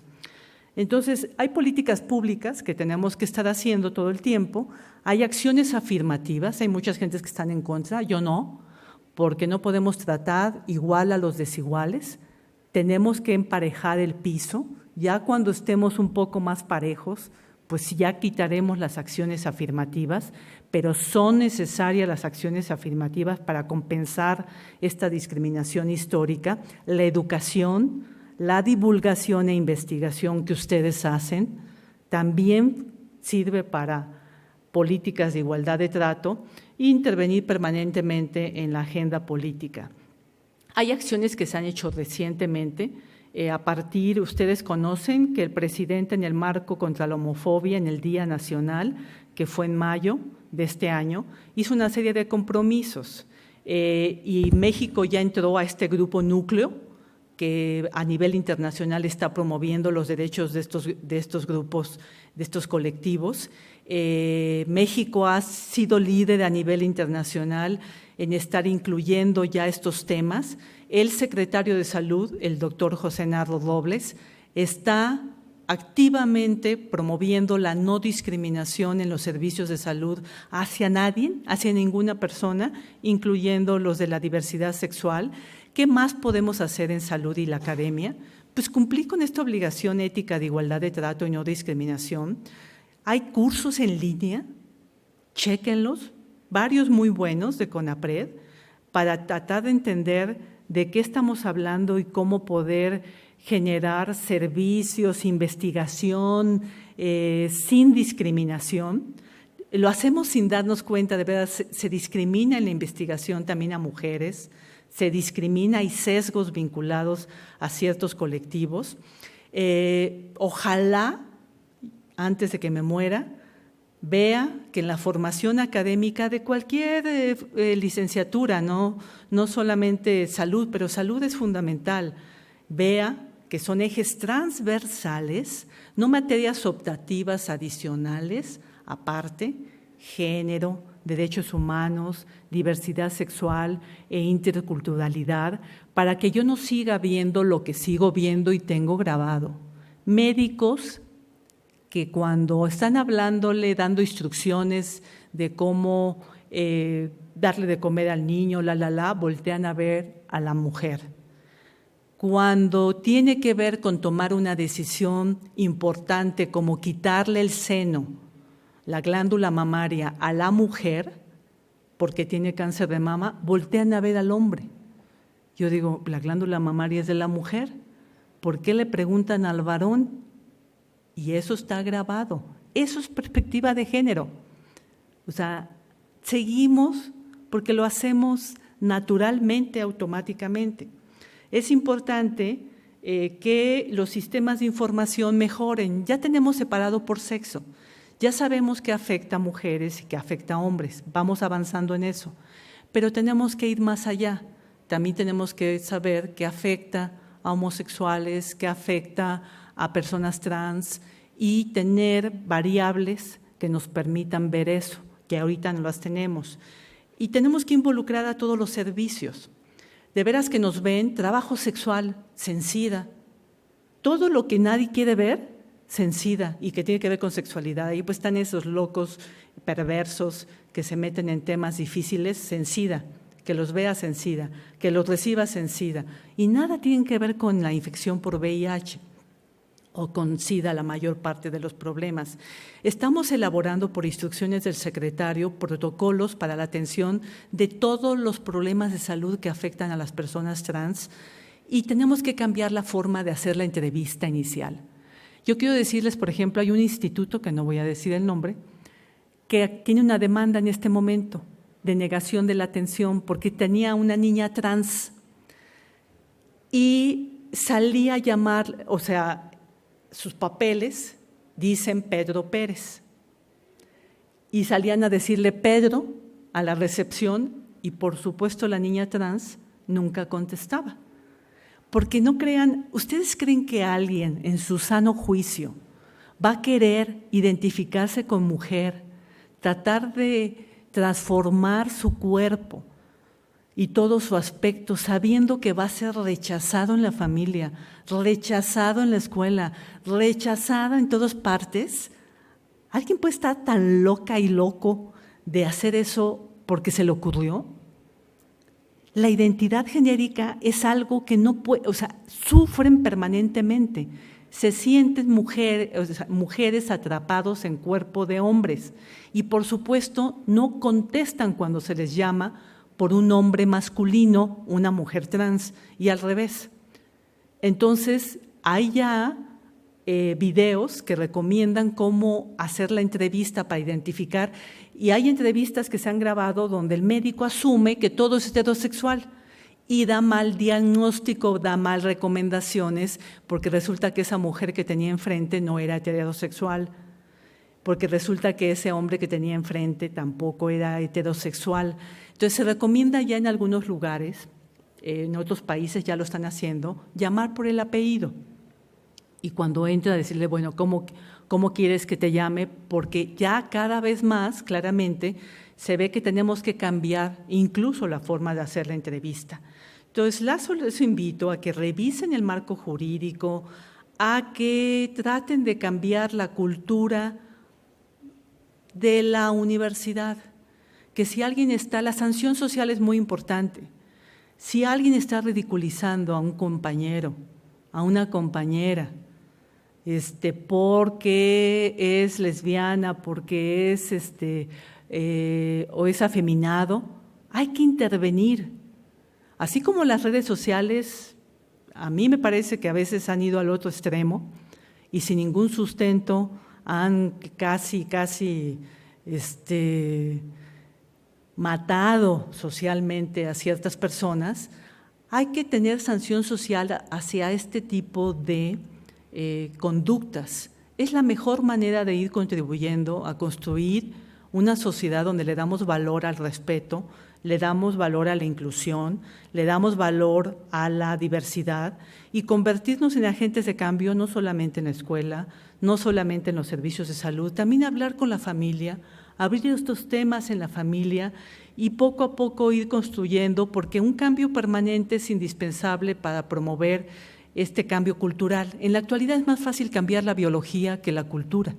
Entonces, hay políticas públicas que tenemos que estar haciendo todo el tiempo, hay acciones afirmativas, hay muchas gentes que están en contra, yo no, porque no podemos tratar igual a los desiguales, tenemos que emparejar el piso, ya cuando estemos un poco más parejos, pues ya quitaremos las acciones afirmativas, pero son necesarias las acciones afirmativas para compensar esta discriminación histórica, la educación, la divulgación e investigación que ustedes hacen, también sirve para políticas de igualdad de trato e intervenir permanentemente en la agenda política. Hay acciones que se han hecho recientemente. Ustedes conocen que el presidente en el marco contra la homofobia en el Día Nacional, que fue en mayo de este año, hizo una serie de compromisos y México ya entró a este grupo núcleo que a nivel internacional está promoviendo los derechos de estos grupos, de estos colectivos. México ha sido líder a nivel internacional en estar incluyendo ya estos temas. El secretario de Salud, el doctor José Narro Robles, está activamente promoviendo la no discriminación en los servicios de salud hacia nadie, hacia ninguna persona, incluyendo los de la diversidad sexual. ¿Qué más podemos hacer en salud y la academia? Pues cumplir con esta obligación ética de igualdad de trato y no discriminación. Hay cursos en línea, chéquenlos, varios muy buenos de CONAPRED, para tratar de entender de qué estamos hablando y cómo poder generar servicios, investigación sin discriminación. Lo hacemos sin darnos cuenta, de verdad, se discrimina en la investigación también a mujeres, se discrimina, hay sesgos vinculados a ciertos colectivos. Ojalá, antes de que me muera, vea que en la formación académica de cualquier licenciatura, no solamente salud, pero salud es fundamental, vea que son ejes transversales, no materias optativas adicionales, aparte, género, derechos humanos, diversidad sexual e interculturalidad, para que yo no siga viendo lo que sigo viendo y tengo grabado. Médicos que cuando están hablándole, dando instrucciones de cómo darle de comer al niño, voltean a ver a la mujer. Cuando tiene que ver con tomar una decisión importante como quitarle el seno, la glándula mamaria a la mujer, porque tiene cáncer de mama, voltean a ver al hombre. Yo digo, la glándula mamaria es de la mujer, ¿por qué le preguntan al varón? Y eso está grabado, eso es perspectiva de género. O sea, seguimos porque lo hacemos naturalmente, automáticamente. Es importante que los sistemas de información mejoren. Ya tenemos separado por sexo, ya sabemos que afecta a mujeres y que afecta a hombres, vamos avanzando en eso, pero tenemos que ir más allá. También tenemos que saber que afecta a homosexuales, que afecta a personas trans y tener variables que nos permitan ver eso, que ahorita no las tenemos. Y tenemos que involucrar a todos los servicios. De veras que nos ven, trabajo sexual, Cencida, todo lo que nadie quiere ver, Cencida, y que tiene que ver con sexualidad. Ahí pues están esos locos perversos que se meten en temas difíciles, Cencida, que los vea Cencida, que los reciba Cencida. Y nada tiene que ver con la infección por VIH o con SIDA, la mayor parte de los problemas. Estamos elaborando por instrucciones del secretario protocolos para la atención de todos los problemas de salud que afectan a las personas trans y tenemos que cambiar la forma de hacer la entrevista inicial. Yo quiero decirles, por ejemplo, hay un instituto, que no voy a decir el nombre, que tiene una demanda en este momento de negación de la atención porque tenía una niña trans y salía a llamar, o sea, sus papeles dicen Pedro Pérez. Y salían a decirle Pedro a la recepción y por supuesto la niña trans nunca contestaba. Porque no crean, ¿ustedes creen que alguien en su sano juicio va a querer identificarse con mujer, tratar de transformar su cuerpo y todo su aspecto, sabiendo que va a ser rechazado en la familia, rechazado en la escuela, rechazado en todas partes? ¿Alguien puede estar tan loca y loco de hacer eso porque se le ocurrió? La identidad genérica es algo que no puede, o sea, sufren permanentemente. Se sienten mujeres atrapados en cuerpo de hombres y por supuesto no contestan cuando se les llama por un hombre masculino, una mujer trans y al revés. Entonces hay ya videos que recomiendan cómo hacer la entrevista para identificar y hay entrevistas que se han grabado donde el médico asume que todo es heterosexual y da mal diagnóstico, da mal recomendaciones porque resulta que esa mujer que tenía enfrente no era heterosexual, porque resulta que ese hombre que tenía enfrente tampoco era heterosexual. Entonces se recomienda ya en algunos lugares, en otros países ya lo están haciendo, llamar por el apellido. Y cuando entra a decirle, bueno, ¿cómo quieres que te llame? Porque ya cada vez más claramente se ve que tenemos que cambiar incluso la forma de hacer la entrevista. Entonces, les invito a que revisen el marco jurídico, a que traten de cambiar la cultura de la universidad, que si alguien la sanción social es muy importante. Si alguien está ridiculizando a un compañero, a una compañera, porque es lesbiana, porque es o es afeminado, hay que intervenir. Así como las redes sociales, a mí me parece que a veces han ido al otro extremo y sin ningún sustento han casi matado socialmente a ciertas personas. Hay que tener sanción social hacia este tipo de conductas. Es la mejor manera de ir contribuyendo a construir una sociedad donde le damos valor al respeto, le damos valor a la inclusión, le damos valor a la diversidad y convertirnos en agentes de cambio no solamente en la escuela, no solamente en los servicios de salud, también hablar con la familia, abrir estos temas en la familia y poco a poco ir construyendo, porque un cambio permanente es indispensable para promover este cambio cultural. En la actualidad es más fácil cambiar la biología que la cultura.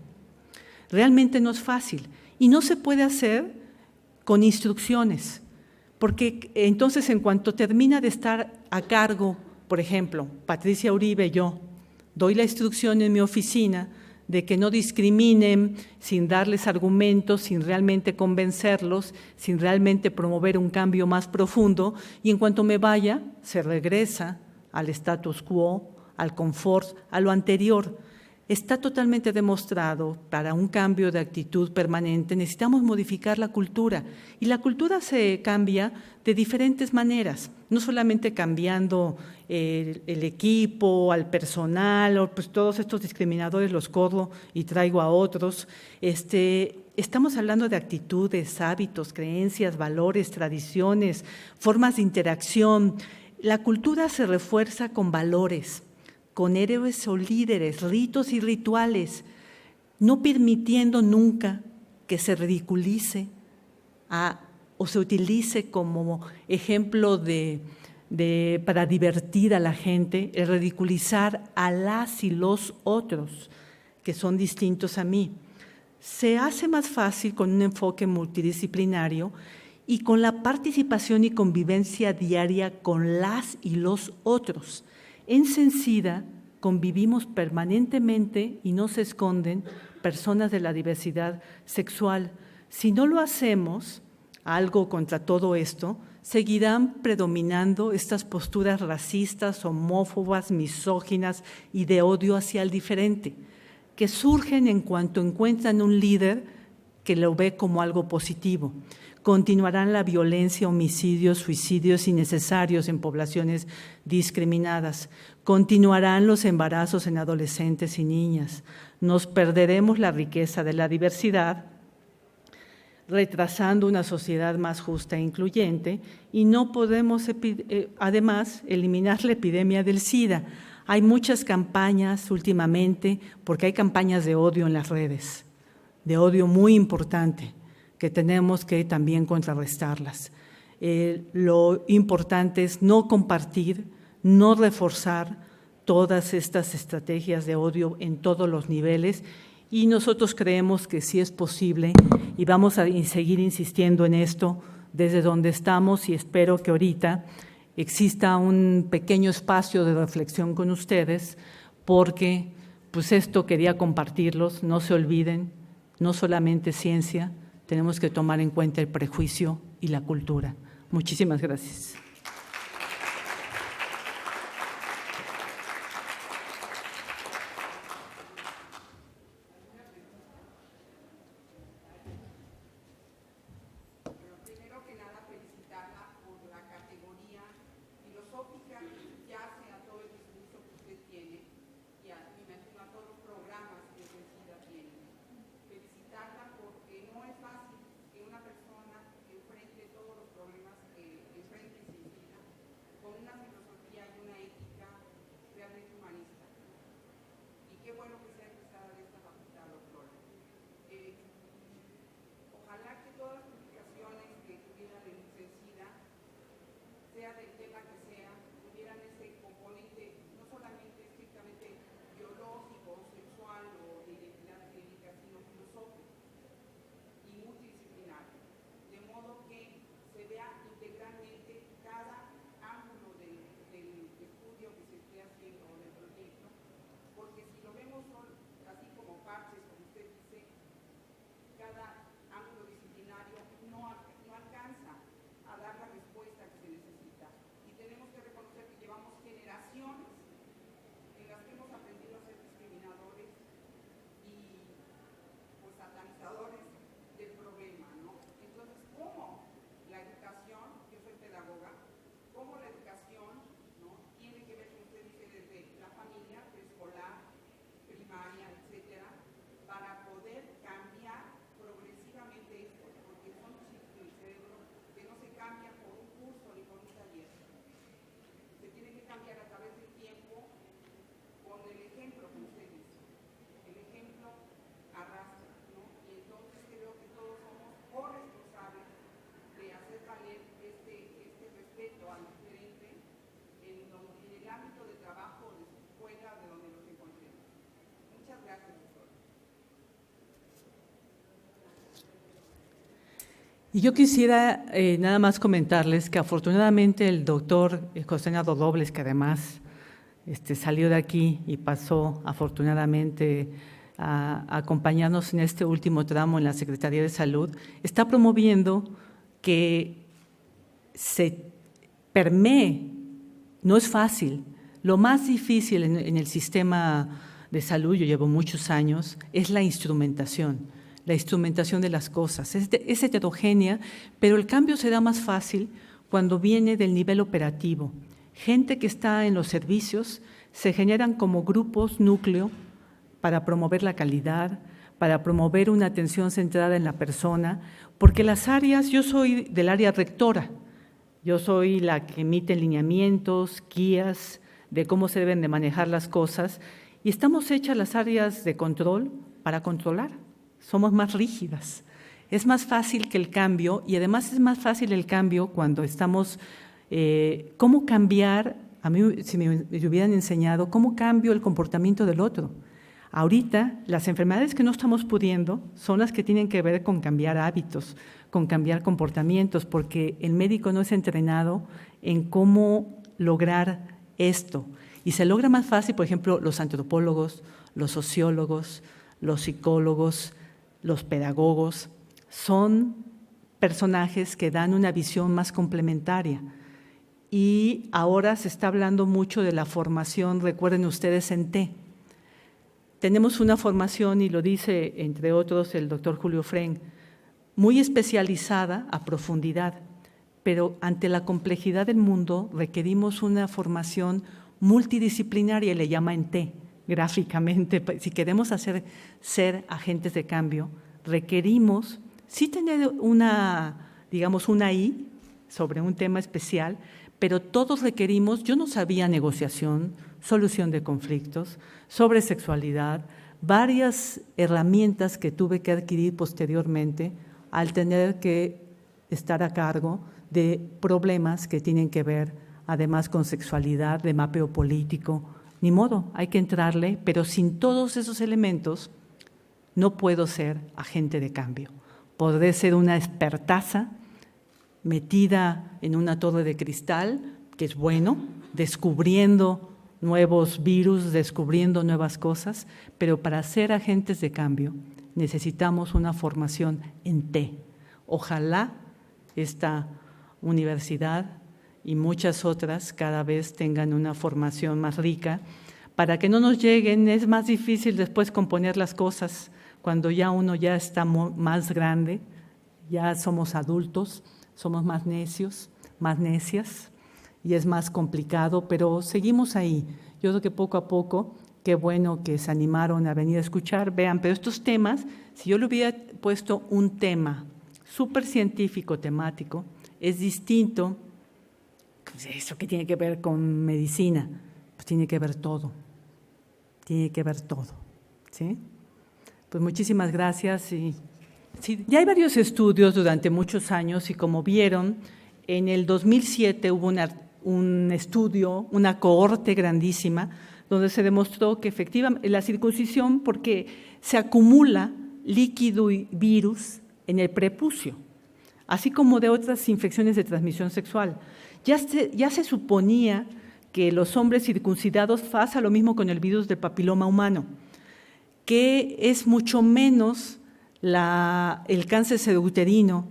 Realmente no es fácil y no se puede hacer con instrucciones, porque entonces en cuanto termina de estar a cargo, por ejemplo, Patricia Uribe, yo doy la instrucción en mi oficina de que no discriminen sin darles argumentos, sin realmente convencerlos, sin realmente promover un cambio más profundo, y en cuanto me vaya, se regresa al status quo, al confort, a lo anterior. Está totalmente demostrado, para un cambio de actitud permanente necesitamos modificar la cultura, y la cultura se cambia de diferentes maneras, no solamente cambiando el equipo, al personal, o pues todos estos discriminadores los corro y traigo a otros. Estamos hablando de actitudes, hábitos, creencias, valores, tradiciones, formas de interacción. La cultura se refuerza con valores, con héroes o líderes, ritos y rituales, no permitiendo nunca que se ridiculice o se utilice como ejemplo para divertir a la gente, el ridiculizar a las y los otros que son distintos a mí. Se hace más fácil con un enfoque multidisciplinario y con la participación y convivencia diaria con las y los otros. En Sencida convivimos permanentemente y no se esconden personas de la diversidad sexual. Si no lo hacemos, algo contra todo esto, seguirán predominando estas posturas racistas, homófobas, misóginas y de odio hacia el diferente, que surgen en cuanto encuentran un líder que lo ve como algo positivo. Continuarán la violencia, homicidios, suicidios innecesarios en poblaciones discriminadas. Continuarán los embarazos en adolescentes y niñas. Nos perderemos la riqueza de la diversidad, retrasando una sociedad más justa e incluyente, y no podemos, además, eliminar la epidemia del SIDA. Hay muchas campañas últimamente, porque hay campañas de odio en las redes, de odio muy importante, que tenemos que también contrarrestarlas. Lo importante es no compartir, no reforzar todas estas estrategias de odio en todos los niveles, y nosotros creemos que sí es posible y vamos a seguir insistiendo en esto desde donde estamos, y espero que ahorita exista un pequeño espacio de reflexión con ustedes, porque pues esto quería compartirlos, no se olviden, no solamente ciencia, tenemos que tomar en cuenta el prejuicio y la cultura. Muchísimas gracias. Y yo quisiera nada más comentarles que afortunadamente el doctor José Nardo Robles, que además salió de aquí y pasó afortunadamente a acompañarnos en este último tramo en la Secretaría de Salud, está promoviendo que se permee, no es fácil, lo más difícil en el sistema de salud, yo llevo muchos años, es la instrumentación de las cosas. Es heterogénea, pero el cambio se da más fácil cuando viene del nivel operativo. Gente que está en los servicios, se generan como grupos núcleo para promover la calidad, para promover una atención centrada en la persona, porque las áreas, yo soy del área rectora, yo soy la que emite lineamientos, guías de cómo se deben de manejar las cosas, y estamos hechas las áreas de control para controlar. Somos más rígidas. Es más fácil que el cambio, y además es más fácil el cambio cuando estamos, cómo cambiar, a mí si me hubieran enseñado, cómo cambio el comportamiento del otro. Ahorita las enfermedades que no estamos pudiendo son las que tienen que ver con cambiar hábitos, con cambiar comportamientos, porque el médico no es entrenado en cómo lograr esto. Y se logra más fácil, por ejemplo, los antropólogos, los sociólogos, los psicólogos, los pedagogos, son personajes que dan una visión más complementaria. Y ahora se está hablando mucho de la formación, recuerden ustedes, en T. tenemos una formación, y lo dice entre otros el doctor Julio Fren, muy especializada a profundidad, pero ante la complejidad del mundo requerimos una formación multidisciplinaria, le llama en T, gráficamente. Si queremos ser agentes de cambio, requerimos sí tener digamos una I sobre un tema especial, pero todos requerimos, yo no sabía negociación, solución de conflictos, sobre sexualidad, varias herramientas que tuve que adquirir posteriormente al tener que estar a cargo de problemas que tienen que ver además con sexualidad, de mapeo político. Ni modo, hay que entrarle, pero sin todos esos elementos no puedo ser agente de cambio. Podré ser una expertaza metida en una torre de cristal, que es bueno, descubriendo nuevos virus, descubriendo nuevas cosas, pero para ser agentes de cambio necesitamos una formación en T. Ojalá esta universidad y muchas otras cada vez tengan una formación más rica para que no nos lleguen. Es más difícil después componer las cosas cuando ya uno ya está más grande, ya somos adultos, somos más necios, más necias, y es más complicado, pero seguimos ahí. Yo creo que poco a poco, qué bueno que se animaron a venir a escuchar. Vean, pero estos temas, si yo le hubiera puesto un tema súper científico, temático, es distinto. ¿Eso qué tiene que ver con medicina? Pues tiene que ver todo, tiene que ver todo, ¿sí? Pues muchísimas gracias. Y sí, ya hay varios estudios durante muchos años y como vieron, en el 2007 hubo un estudio, una cohorte grandísima, donde se demostró que efectivamente la circuncisión, porque se acumula líquido y virus en el prepucio, así como de otras infecciones de transmisión sexual. Ya se suponía que los hombres circuncidados pasa lo mismo con el virus del papiloma humano, que es mucho menos el cáncer cervicuterino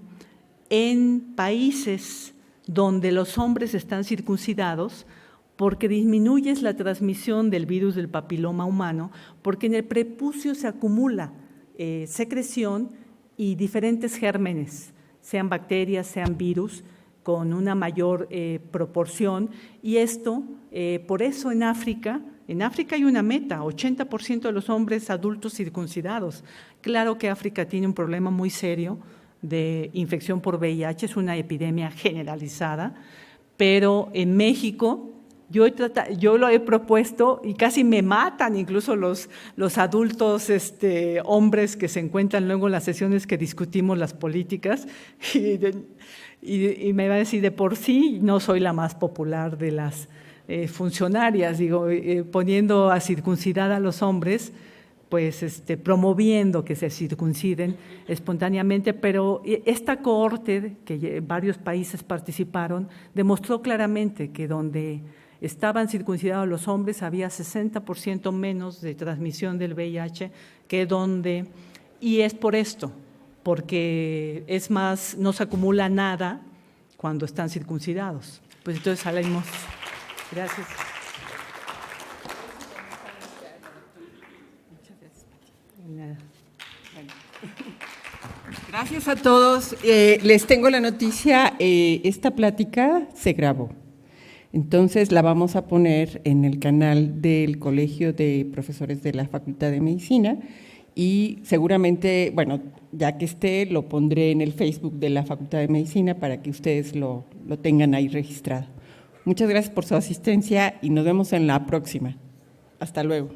en países donde los hombres están circuncidados, porque disminuyes la transmisión del virus del papiloma humano, porque en el prepucio se acumula secreción y diferentes gérmenes, sean bacterias, sean virus, con una mayor proporción, y esto, por eso en África hay una meta, 80% de los hombres adultos circuncidados. Claro que África tiene un problema muy serio de infección por VIH, es una epidemia generalizada, pero en México yo lo he propuesto y casi me matan incluso los adultos hombres que se encuentran luego en las sesiones que discutimos las políticas y me van a decir, de por sí no soy la más popular de las funcionarias, poniendo a circuncidar a los hombres, pues promoviendo que se circunciden espontáneamente, pero esta cohorte, que varios países participaron, demostró claramente que donde estaban circuncidados los hombres había 60% menos de transmisión del VIH que donde, y es por esto, porque es más, no se acumula nada cuando están circuncidados. Pues entonces salimos. Gracias. Gracias a todos. Les tengo la noticia, esta plática se grabó. Entonces la vamos a poner en el canal del Colegio de Profesores de la Facultad de Medicina y seguramente, bueno, ya que esté, lo pondré en el Facebook de la Facultad de Medicina para que ustedes lo tengan ahí registrado. Muchas gracias por su asistencia y nos vemos en la próxima. Hasta luego.